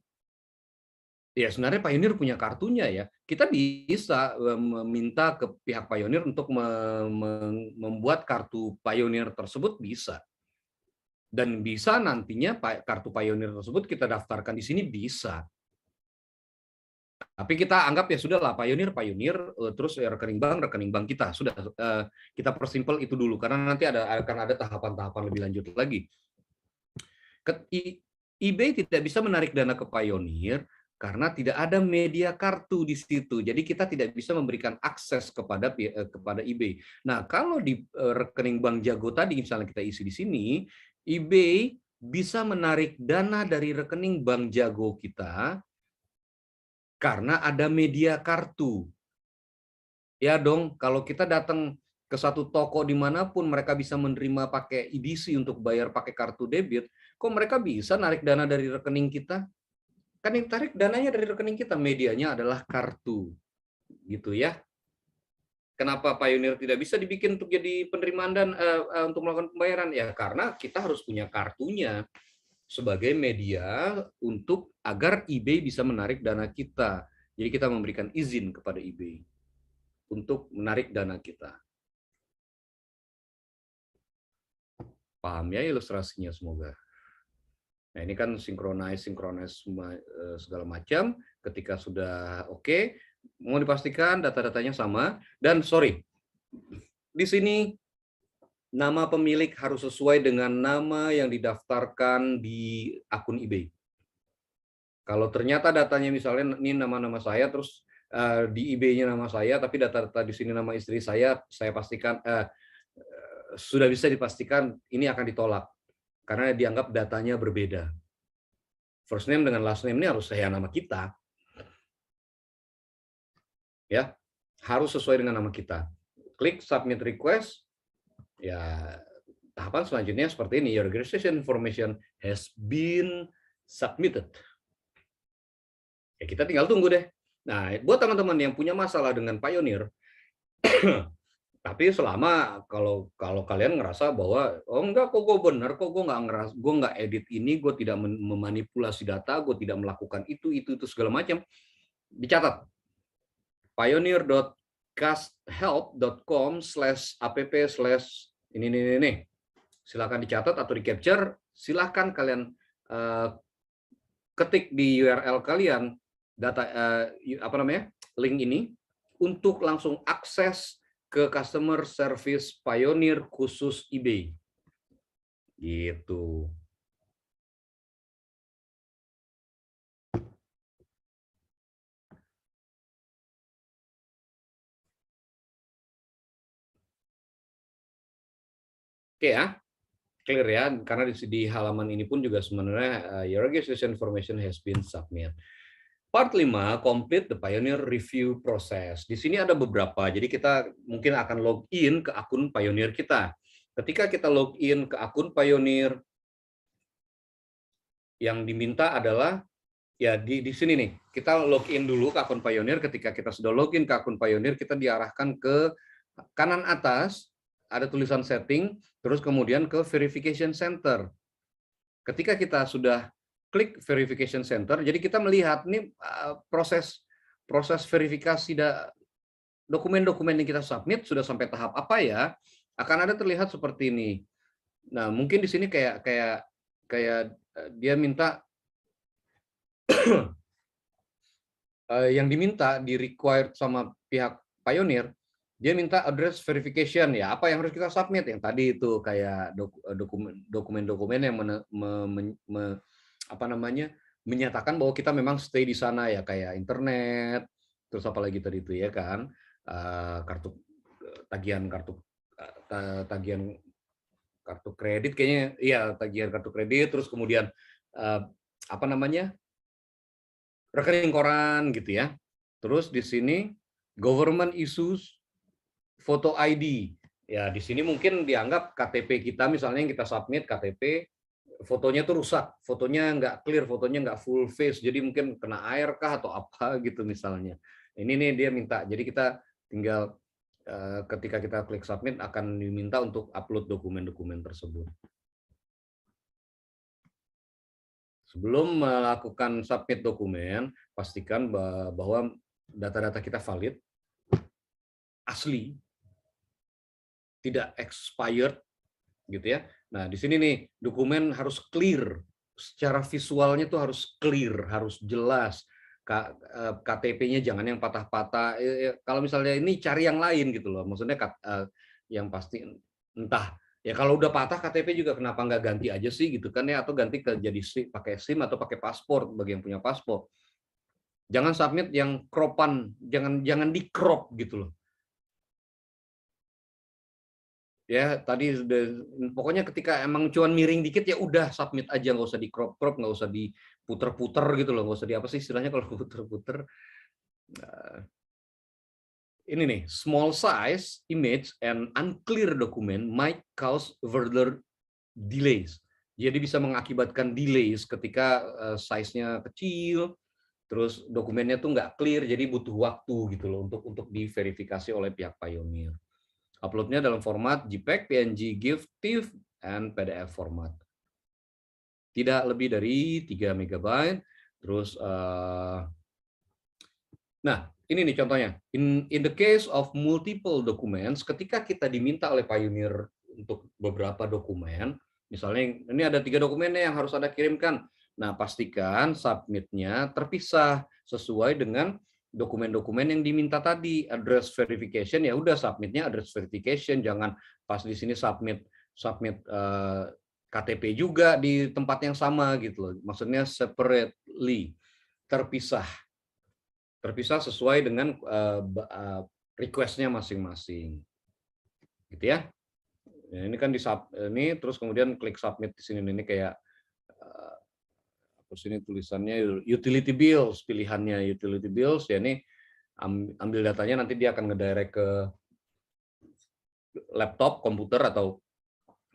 ya sebenarnya Pioneer punya kartunya ya. Kita bisa meminta ke pihak Pioneer untuk membuat kartu Pioneer tersebut, bisa. Dan bisa nantinya kartu Pioneer tersebut kita daftarkan di sini, bisa. Tapi kita anggap ya sudahlah, Pioneer terus rekening bank kita. Sudah, kita persimpel itu dulu karena nanti akan ada tahapan-tahapan lebih lanjut lagi. eBay tidak bisa menarik dana ke Pioneer karena tidak ada media kartu di situ. Jadi kita tidak bisa memberikan akses kepada eBay. Nah, kalau di rekening Bank Jago tadi misalnya kita isi di sini, eBay bisa menarik dana dari rekening Bank Jago kita karena ada media kartu. Ya dong, kalau kita datang ke satu toko dimanapun mereka bisa menerima pakai EDC untuk bayar pakai kartu debit, kok mereka bisa narik dana dari rekening kita? Kan yang tarik dananya dari rekening kita, medianya adalah kartu, gitu ya. Kenapa Pioneer tidak bisa dibikin untuk jadi penerimaan dan untuk melakukan pembayaran? Ya karena kita harus punya kartunya sebagai media untuk agar eBay bisa menarik dana kita. Jadi kita memberikan izin kepada eBay untuk menarik dana kita. Paham ya ilustrasinya semoga. Nah ini kan synchronize segala macam. Ketika sudah oke, mau dipastikan data-datanya sama. Dan sorry, di sini nama pemilik harus sesuai dengan nama yang didaftarkan di akun eBay. Kalau ternyata datanya misalnya ini nama-nama saya, terus di eBay-nya nama saya, tapi data-data di sini nama istri saya pastikan sudah bisa dipastikan ini akan ditolak karena dianggap datanya berbeda. First name dengan last name ini harus saya nama kita, ya harus sesuai dengan nama kita. Klik submit request, ya tahapan selanjutnya seperti ini. Your registration information has been submitted. Ya kita tinggal tunggu deh. Nah, buat teman-teman yang punya masalah dengan Pioneer, tapi selama kalau kalian ngerasa bahwa oh enggak kok gue bener kok gue nggak edit ini, gue tidak memanipulasi data, gue tidak melakukan itu segala macam, dicatat pioneer.casthelp.com/app/ini. Silakan dicatat atau di capture, silakan kalian ketik di URL kalian data link ini untuk langsung akses ke customer service Pioneer khusus eBay. Gitu. Oke ya, clear ya, karena di halaman ini pun juga sebenarnya your registration information has been submitted. Part 5, complete the Pioneer review process. Di sini ada beberapa, jadi kita mungkin akan login ke akun Pioneer kita. Ketika kita login ke akun Pioneer, yang diminta adalah ya di sini nih, kita login dulu ke akun Pioneer. Ketika kita sudah login ke akun Pioneer, kita diarahkan ke kanan atas, ada tulisan setting, terus kemudian ke verification center. Ketika kita sudah klik verification center, jadi kita melihat nih proses verifikasi dokumen-dokumen yang kita submit sudah sampai tahap apa ya, akan ada terlihat seperti ini. Nah, mungkin di sini kayak dia minta yang diminta di required sama pihak Pioneer, dia minta address verification ya, apa yang harus kita submit yang tadi itu kayak dokumen-dokumen yang menyatakan bahwa kita memang stay di sana ya, kayak internet, terus apalagi tadi itu ya kan, tagihan kartu kredit kayaknya, iya tagihan kartu kredit, terus kemudian rekening koran gitu ya. Terus di sini government issues photo ID. Ya di sini mungkin dianggap KTP kita misalnya yang kita submit KTP, fotonya tuh rusak, fotonya nggak clear, fotonya nggak full face, jadi mungkin kena air kah atau apa gitu misalnya. Ini nih dia minta, jadi kita tinggal ketika kita klik submit akan diminta untuk upload dokumen-dokumen tersebut. Sebelum melakukan submit dokumen, pastikan bahwa data-data kita valid, asli, tidak expired, gitu ya. Nah, di sini nih dokumen harus clear, secara visualnya tuh harus clear, harus jelas. KTP-nya jangan yang patah-patah. Kalau misalnya ini cari yang lain gitu loh, maksudnya yang pasti entah. Ya kalau udah patah KTP juga kenapa nggak ganti aja sih gitu kan ya, atau ganti ke jadi pakai SIM atau pakai paspor bagi yang punya paspor. Jangan submit yang cropan, jangan di crop gitu loh. Ya tadi pokoknya ketika emang cuman miring dikit ya udah submit aja, nggak usah di crop, nggak usah diputer-puter gitu loh, nggak usah di apa sih istilahnya kalau puter-puter. Ini nih, small size image and unclear document might cause further delays. Jadi bisa mengakibatkan delays ketika size-nya kecil, terus dokumennya tuh nggak clear, jadi butuh waktu gitu loh untuk diverifikasi oleh pihak Payoneer. Uploadnya dalam format JPEG, PNG, GIF, TIFF, and PDF format. Tidak lebih dari 3 MB. Terus, nah ini nih contohnya. In the case of multiple documents, ketika kita diminta oleh Payoneer untuk beberapa dokumen, misalnya ini ada 3 dokumen yang harus Anda kirimkan. Nah, pastikan submit-nya terpisah sesuai dengan dokumen-dokumen yang diminta tadi. Address verification, ya udah submit-nya address verification, jangan pas di sini submit KTP juga di tempat yang sama gitu loh. Maksudnya separately, terpisah sesuai dengan request-nya masing-masing. Gitu ya. Nah, ini kan ini terus kemudian klik submit di sini, ini kayak terus ini tulisannya utility bills, pilihannya utility bills, ya ini ambil datanya, nanti dia akan ngedirect ke laptop, komputer atau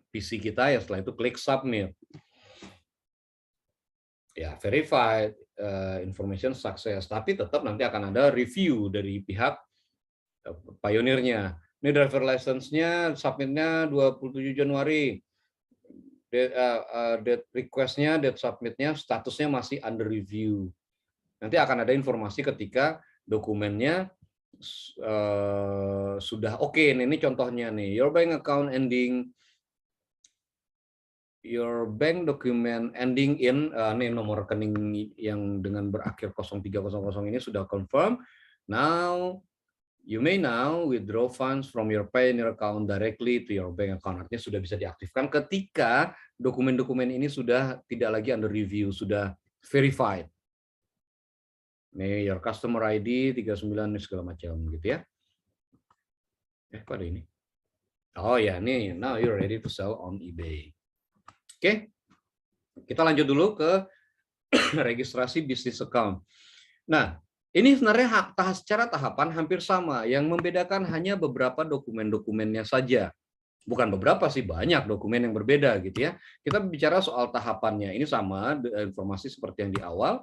PC kita, ya setelah itu klik submit. Ya, verified, information success, tapi tetap nanti akan ada review dari pihak Payoneer-nya. Ini driver license-nya submit-nya 27 Januari. Date request-nya, date submit-nya, statusnya masih under review. Nanti akan ada informasi ketika dokumennya sudah oke. Ini contohnya nih, your bank document ending in, ini nomor rekening yang dengan berakhir 0300 ini sudah confirm. Now you may withdraw funds from your Payoneer account directly to your bank account. Artinya sudah bisa diaktifkan ketika dokumen-dokumen ini sudah tidak lagi under review, sudah verified. Nih, your customer ID 39 segala macam gitu ya. Kok ada ini? Oh ya, nih, now you're ready to sell on eBay. Oke. Kita lanjut dulu ke registrasi bisnis account. Nah, ini sebenarnya secara tahapan hampir sama, yang membedakan hanya beberapa dokumen-dokumennya saja. Bukan beberapa sih, banyak dokumen yang berbeda gitu ya. Kita bicara soal tahapannya, ini sama, informasi seperti yang di awal.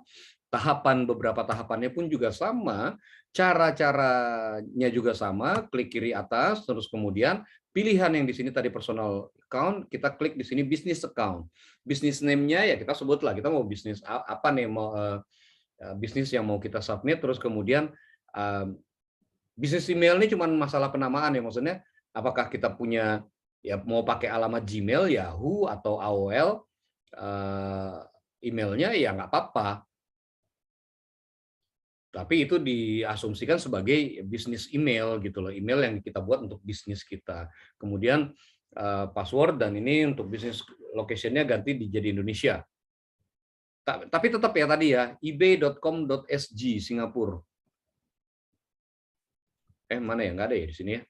Beberapa tahapannya pun juga sama, cara-caranya juga sama, klik kiri atas, terus kemudian pilihan yang di sini tadi personal account, kita klik di sini business account. Business name-nya ya kita sebutlah, kita mau bisnis apa nih, mau bisnis yang mau kita submit, terus kemudian bisnis email ini cuma masalah penamaan ya, maksudnya apakah kita punya, ya mau pakai alamat Gmail, Yahoo, atau AOL, emailnya ya nggak apa-apa. Tapi itu diasumsikan sebagai bisnis email gitu loh, email yang kita buat untuk bisnis kita. Kemudian password, dan ini untuk bisnis location-nya ganti jadi Indonesia. Tapi tetap ya tadi ya, ebay.com.sg Singapura. Mana ya, nggak ada ya di sini ya.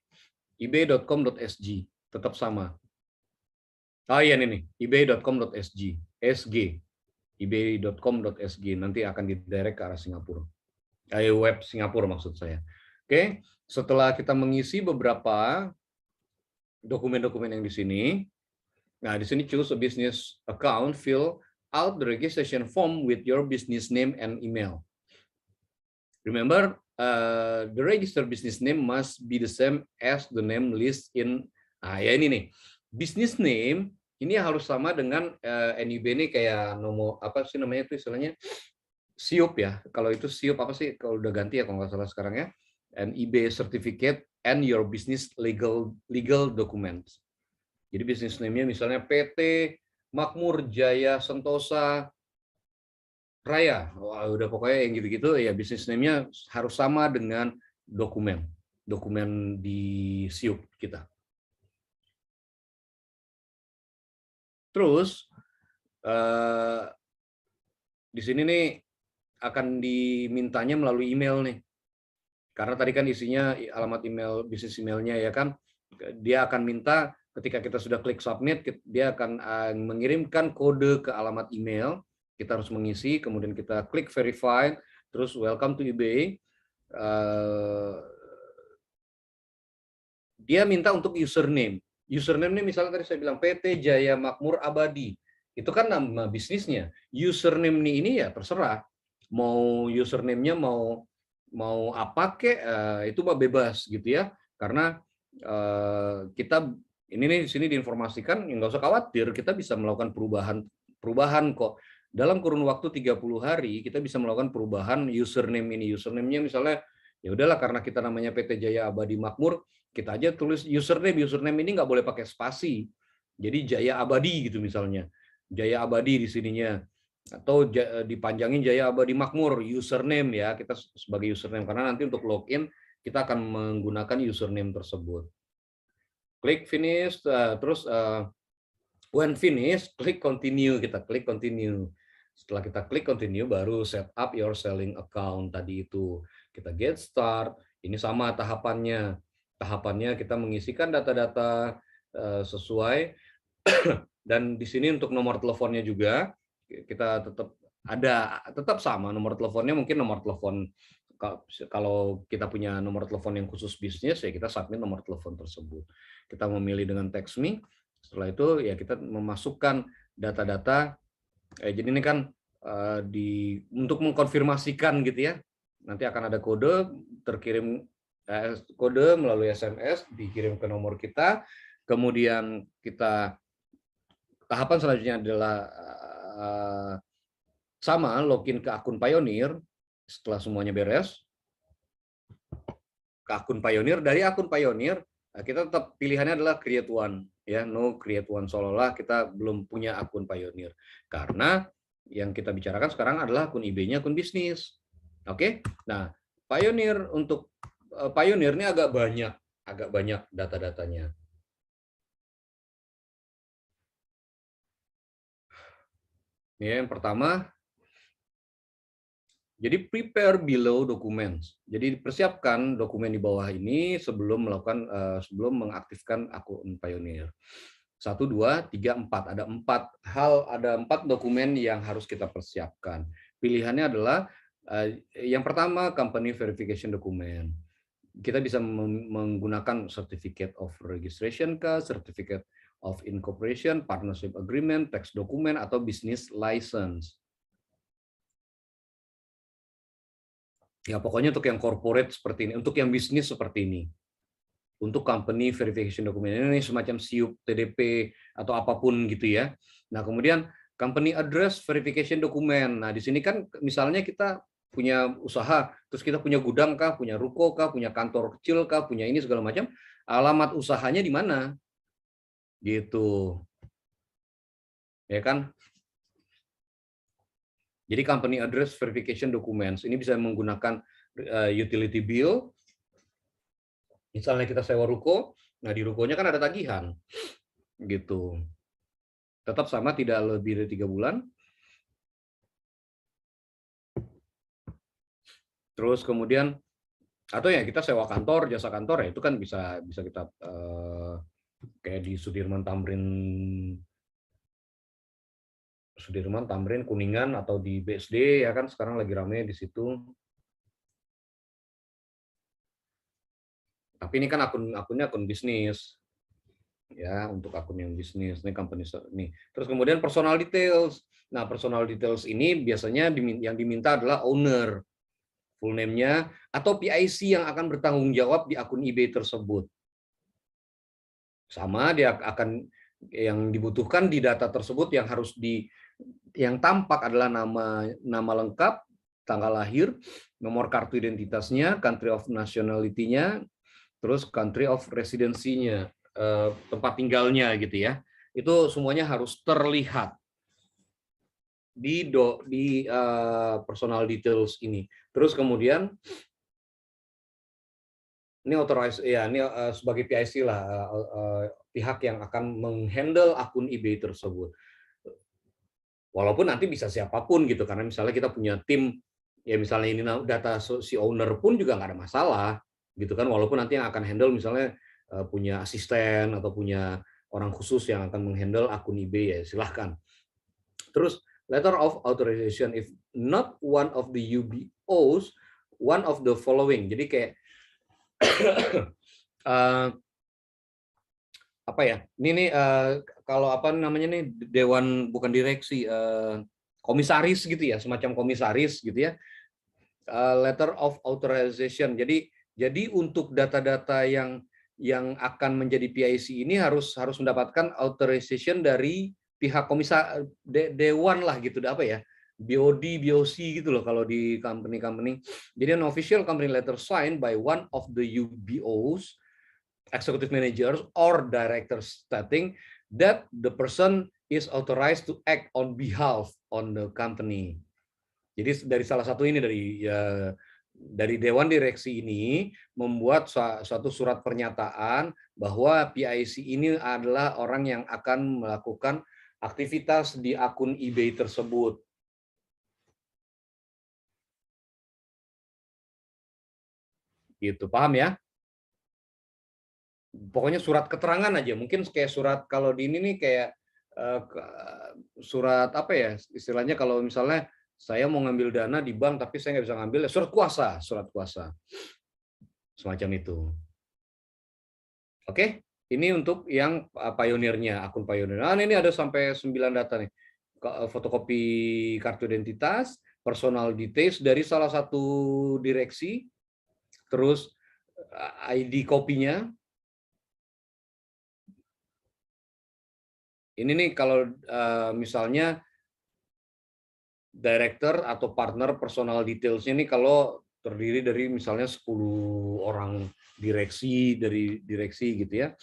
ebay.com.sg tetap sama. Iya ini, ebay.com.sg, SG, ebay.com.sg, nanti akan didirect ke arah Singapura. Web Singapura maksud saya. Oke, setelah kita mengisi beberapa dokumen-dokumen yang di sini, nah di sini choose a business account, fill out the registration form with your business name and email. Remember, the registered business name must be the same as the name list in. Ya ini nih, business name ini harus sama dengan NIB ini, kayak nomor apa sih namanya itu istilahnya, SIUP ya. Kalau itu SIUP apa sih? Kalau udah ganti ya kalau nggak salah sekarang ya. NIB certificate and your business legal documents. Jadi business name-nya misalnya PT Makmur Jaya Sentosa Raya. Wah, udah pokoknya yang gitu-gitu ya, business name-nya harus sama dengan dokumen di SIUP kita. Terus di sini nih akan dimintanya melalui email nih. Karena tadi kan isinya alamat email, bisnis emailnya ya kan. Dia akan minta ketika kita sudah klik submit, dia akan mengirimkan kode ke alamat email. Kita harus mengisi, kemudian kita klik verify, terus welcome to eBay. Dia minta untuk username. Username ini misalnya tadi saya bilang PT Jaya Makmur Abadi. Itu kan nama bisnisnya. Username ini ya terserah. mau username-nya mau apa kek, itu mah bebas gitu ya. Karena kita ini nih di sini diinformasikan, nggak usah khawatir, kita bisa melakukan perubahan kok. Dalam kurun waktu 30 hari kita bisa melakukan perubahan username ini. Username-nya misalnya ya udahlah, karena kita namanya PT Jaya Abadi Makmur, kita aja tulis username. Username ini nggak boleh pakai spasi. Jadi Jaya Abadi gitu misalnya. Jaya Abadi di sininya, atau dipanjangin Jaya Abadi Makmur username ya, kita sebagai username, karena nanti untuk login kita akan menggunakan username tersebut. Klik finish, terus when finish, klik continue, kita klik continue. Setelah kita klik continue, baru set up your selling account tadi itu. Kita get start, ini sama tahapannya. Tahapannya kita mengisikan data-data sesuai, dan di sini untuk nomor teleponnya juga kita tetap sama nomor teleponnya. Mungkin nomor telepon, kalau kita punya nomor telepon yang khusus bisnis ya kita submit nomor telepon tersebut. Kita memilih dengan text me. Setelah itu ya kita memasukkan data-data. Jadi ini kan untuk mengkonfirmasikan gitu ya. Nanti akan ada kode terkirim, kode melalui SMS dikirim ke nomor kita. Kemudian tahapan selanjutnya adalah sama login ke akun Payoneer. Setelah semuanya beres, ke akun Payoneer. Dari akun Payoneer kita tetap pilihannya adalah create one ya, no create one, seolah-olah kita belum punya akun Payoneer, karena yang kita bicarakan sekarang adalah akun IB-nya akun bisnis. Oke. Nah, Payoneer, untuk Payoneer ini agak banyak data-datanya. Ya, yang pertama, jadi prepare below documents. Jadi persiapkan dokumen di bawah ini sebelum mengaktifkan akun Payoneer. 1, 2, 3, 4. Ada 4 dokumen yang harus kita persiapkan. Pilihannya adalah yang pertama company verification document. Kita bisa menggunakan certificate of registration, certificate of incorporation, partnership agreement, tax document, atau business license. Ya pokoknya untuk yang corporate seperti ini, untuk yang bisnis seperti ini. Untuk company verification document ini semacam SIUP, TDP, atau apapun gitu ya. Nah kemudian company address verification document. Nah di sini kan misalnya kita punya usaha, terus kita punya gudang kah, punya ruko kah, punya kantor kecil kah, punya ini segala macam, alamat usahanya di mana? Gitu. Ya kan? Jadi company address verification documents ini bisa menggunakan utility bill. Misalnya kita sewa ruko, nah di rukonya kan ada tagihan, gitu. Tetap sama, tidak lebih dari 3 bulan. Terus kemudian, atau ya kita sewa kantor, jasa kantor ya itu kan bisa kita kayak di Sudirman Tamrin Kuningan, atau di BSD ya kan sekarang lagi rame di situ. Tapi ini kan akunnya akun bisnis. Ya, untuk akun yang bisnis, ini company ini. Terus kemudian personal details. Nah, personal details ini biasanya yang diminta adalah owner, full name-nya, atau PIC yang akan bertanggung jawab di akun eBay tersebut. Sama, dia akan, yang dibutuhkan di data tersebut yang tampak adalah nama lengkap, tanggal lahir, nomor kartu identitasnya, country of nationality-nya, terus country of residency-nya, tempat tinggalnya gitu ya. Itu semuanya harus terlihat di personal details ini. Terus kemudian ini authorize ya, ini sebagai PIC lah, pihak yang akan menghandle akun eBay tersebut. Walaupun nanti bisa siapapun gitu, karena misalnya kita punya tim ya, misalnya ini data si owner pun juga nggak ada masalah gitu kan, walaupun nanti yang akan handle misalnya punya asisten atau punya orang khusus yang akan menghandle akun eBay, ya silahkan. Terus letter of authorization if not one of the UBOs, one of the following. Jadi kayak apa ya? Ini nih kalau apa namanya nih, dewan, bukan direksi, komisaris gitu ya, semacam komisaris gitu ya. Letter of authorization. Jadi untuk data-data yang akan menjadi PIC ini harus mendapatkan authorization dari pihak dewan lah gitu, apa ya, BOD, BOC gitu loh kalau di company. Jadi an official company letter signed by one of the UBOs, executive managers or directors, stating that the person is authorized to act on behalf on the company. Jadi dari salah satu ini dari Dewan Direksi ini membuat suatu surat pernyataan bahwa PIC ini adalah orang yang akan melakukan aktivitas di akun eBay tersebut. Gitu, paham ya? Pokoknya surat keterangan aja, mungkin kayak surat kalau di ini nih kayak surat apa ya istilahnya, kalau misalnya saya mau ngambil dana di bank tapi saya nggak bisa ngambil, surat kuasa semacam itu. Oke, ini untuk yang pionirnya, akun pionir. Nah, ini ada sampai 9 data nih. Fotokopi kartu identitas, personal details dari salah satu direksi, terus ID kopinya. Ini nih kalau misalnya director atau partner personal details-nya nih kalau terdiri dari misalnya 10 orang direksi, dari direksi gitu ya.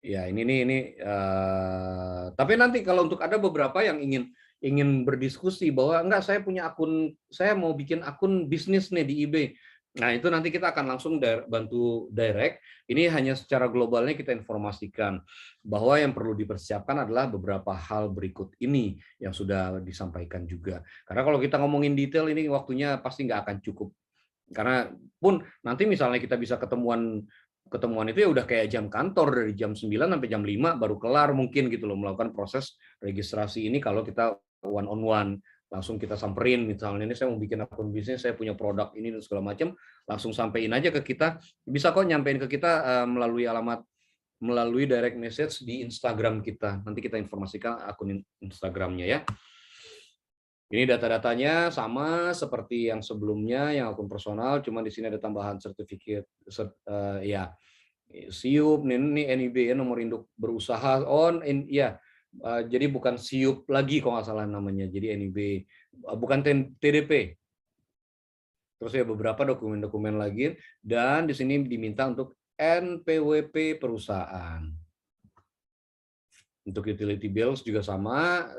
Ya, tapi nanti kalau untuk ada beberapa yang ingin berdiskusi bahwa enggak, saya punya akun, saya mau bikin akun bisnis nih di eBay. Nah, itu nanti kita akan langsung bantu direct. Ini hanya secara globalnya kita informasikan bahwa yang perlu dipersiapkan adalah beberapa hal berikut ini yang sudah disampaikan juga. Karena kalau kita ngomongin detail ini waktunya pasti nggak akan cukup. Karena pun nanti misalnya kita bisa ketemuan itu ya udah kayak jam kantor, dari jam 9 sampai jam 5 baru kelar mungkin gitu loh, melakukan proses registrasi ini. Kalau kita one on one langsung kita samperin, misalnya ini saya mau bikin akun bisnis, saya punya produk ini dan segala macam, langsung sampein aja ke kita, bisa kok nyampein ke kita melalui direct message di Instagram kita, nanti kita informasikan akun Instagramnya ya. Ini data-datanya sama seperti yang sebelumnya, yang akun personal, cuma di sini ada tambahan sertifikat ya SIUP, ini NIB ya, nomor induk berusaha ya. Jadi bukan SIUP lagi kalau nggak salah namanya, jadi NIB, bukan TDP. Terus ya beberapa dokumen-dokumen lagi, dan di sini diminta untuk NPWP perusahaan. Untuk utility bills juga sama,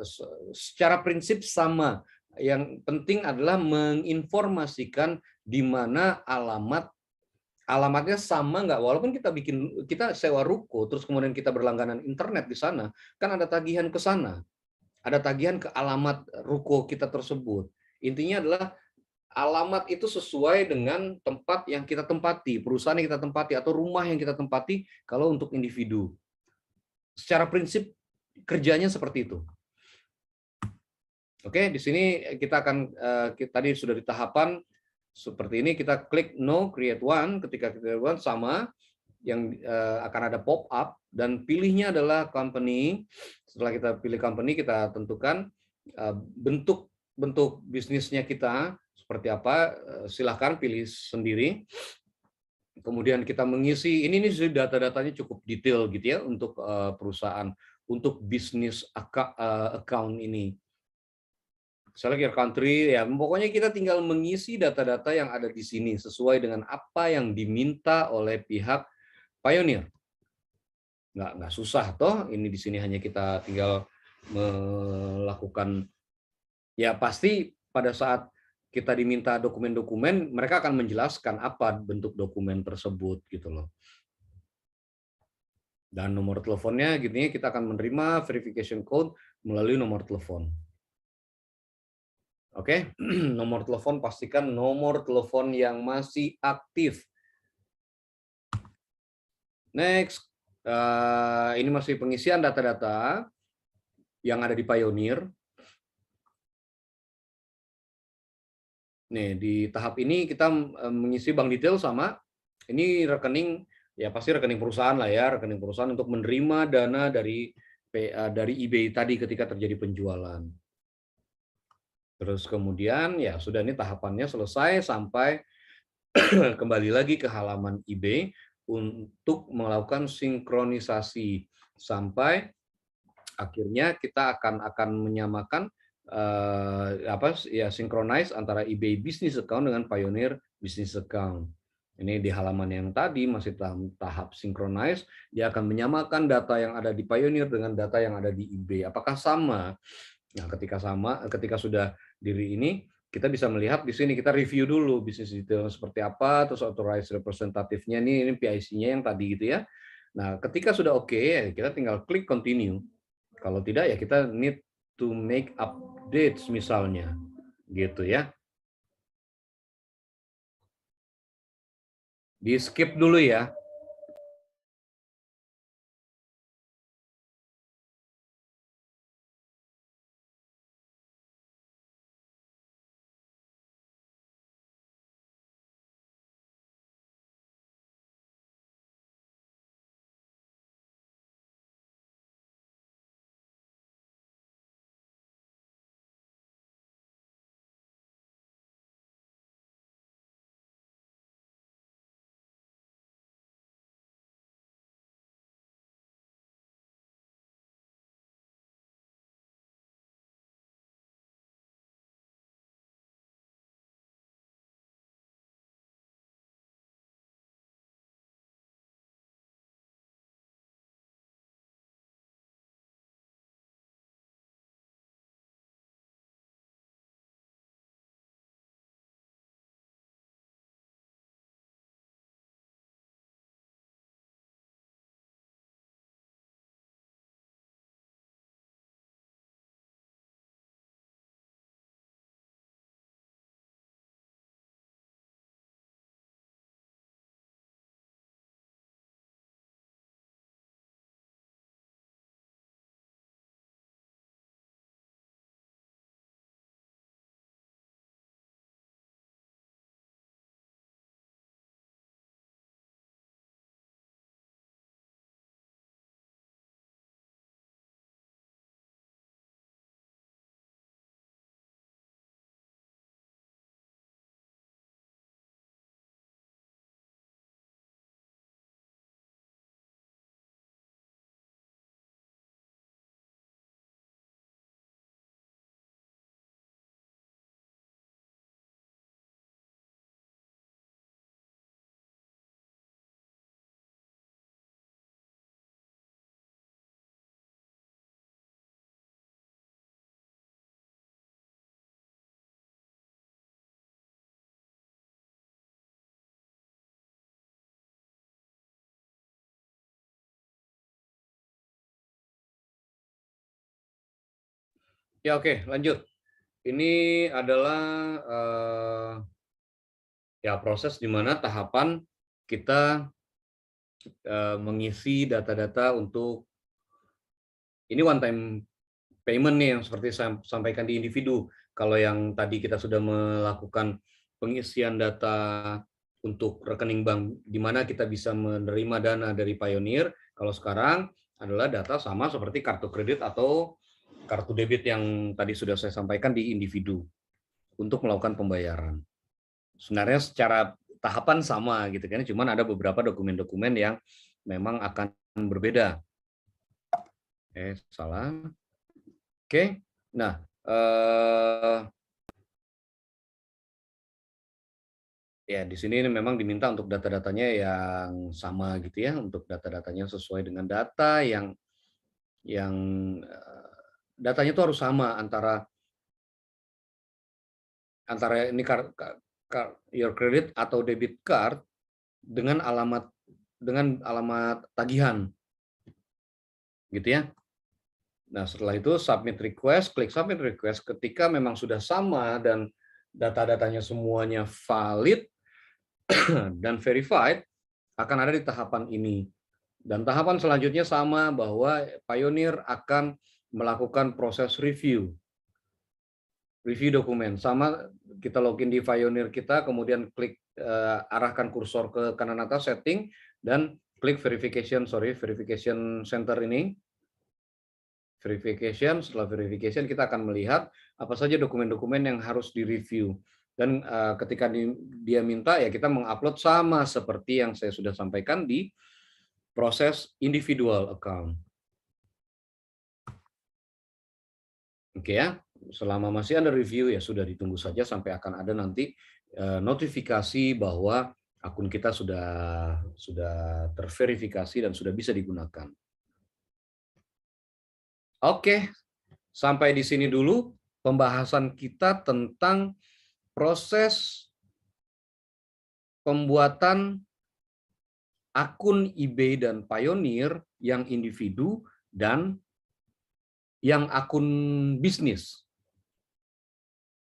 secara prinsip sama. Yang penting adalah menginformasikan di mana alamatnya sama nggak, walaupun kita sewa ruko terus kemudian kita berlangganan internet di sana, kan ada tagihan ke sana, ada tagihan ke alamat ruko kita tersebut. Intinya adalah alamat itu sesuai dengan tempat yang kita tempati, perusahaan yang kita tempati, atau rumah yang kita tempati kalau untuk individu. Secara prinsip kerjanya seperti itu. Oke, di sini kita akan tadi sudah di tahapan seperti ini, kita klik no create one. Ketika kita create one, sama yang akan ada pop up dan pilihnya adalah company. Setelah kita pilih company, kita tentukan bentuk bisnisnya kita seperti apa, silahkan pilih sendiri. Kemudian kita mengisi ini data-datanya cukup detail gitu ya untuk perusahaan, untuk bisnis account ini. Select your country, ya pokoknya kita tinggal mengisi data-data yang ada di sini sesuai dengan apa yang diminta oleh pihak pionir. Nggak susah toh, ini di sini hanya kita tinggal melakukan, ya pasti pada saat kita diminta dokumen-dokumen, mereka akan menjelaskan apa bentuk dokumen tersebut gitu loh. Dan nomor teleponnya gitu ya, kita akan menerima verification code melalui nomor telepon. Oke, nomor telepon, pastikan nomor telepon yang masih aktif. Next, ini masih pengisian data-data yang ada di Pioneer. Nih, di tahap ini kita mengisi bank detail sama, ini rekening, ya pasti rekening perusahaan lah ya, rekening perusahaan untuk menerima dana dari eBay tadi ketika terjadi penjualan. Terus kemudian ya sudah, ini tahapannya selesai sampai kembali lagi ke halaman eBay untuk melakukan sinkronisasi sampai akhirnya kita akan menyamakan synchronize antara eBay Business Account dengan Payoneer Business Account. Ini di halaman yang tadi masih dalam tahap synchronize, dia akan menyamakan data yang ada di Payoneer dengan data yang ada di eBay. Apakah sama? Nah, ketika sudah diri ini, kita bisa melihat di sini, kita review dulu bisnis detail seperti apa, terus authorized representative-nya ini PIC-nya yang tadi gitu ya. Nah, ketika sudah oke, kita tinggal klik continue. Kalau tidak ya kita need to make updates misalnya, gitu ya. Di skip dulu ya. Ya oke, lanjut. Ini adalah ya proses di mana tahapan kita mengisi data-data untuk ini one time payment nih yang seperti saya sampaikan di individu. Kalau yang tadi kita sudah melakukan pengisian data untuk rekening bank di mana kita bisa menerima dana dari Pioneer, kalau sekarang adalah data sama seperti kartu kredit atau kartu debit yang tadi sudah saya sampaikan di individu untuk melakukan pembayaran. Sebenarnya secara tahapan sama gitu kan, cuman ada beberapa dokumen-dokumen yang memang akan berbeda. Salah. Oke. Nah, ya di sini memang diminta untuk data-datanya yang sama gitu ya, untuk data-datanya sesuai dengan data yang datanya itu harus sama antara ini your credit atau debit card dengan alamat tagihan gitu ya. Nah, setelah itu submit request, klik submit request. Ketika memang sudah sama dan data-datanya semuanya valid dan verified, akan ada di tahapan ini. Dan tahapan selanjutnya sama, bahwa Pioneer akan melakukan proses review dokumen. Sama, kita login di Pioneer kita, kemudian klik arahkan kursor ke kanan atas setting dan klik verification center ini. verification. Setelah verification kita akan melihat apa saja dokumen-dokumen yang harus direview. Dan ketika dia minta ya kita mengupload sama seperti yang saya sudah sampaikan di proses individual account. Oke ya, selama masih ada review ya sudah ditunggu saja sampai akan ada nanti notifikasi bahwa akun kita sudah terverifikasi dan sudah bisa digunakan. Oke, sampai di sini dulu pembahasan kita tentang proses pembuatan akun eBay dan Payoneer yang individu dan yang akun bisnis.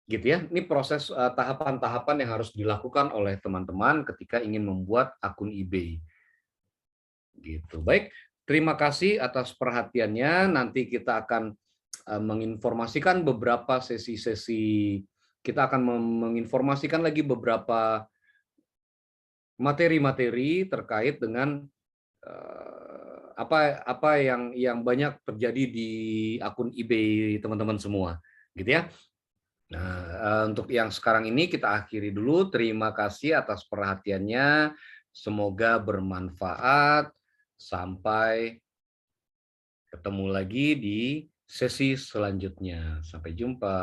Gitu ya. Ini proses tahapan-tahapan yang harus dilakukan oleh teman-teman ketika ingin membuat akun eBay. Gitu. Baik, terima kasih atas perhatiannya. Nanti kita akan menginformasikan beberapa sesi-sesi, kita akan menginformasikan lagi beberapa materi-materi terkait dengan apa yang banyak terjadi di akun eBay teman-teman semua, gitu ya. Nah, untuk yang sekarang ini kita akhiri dulu. Terima kasih atas perhatiannya. Semoga bermanfaat. Sampai ketemu lagi di sesi selanjutnya. Sampai jumpa.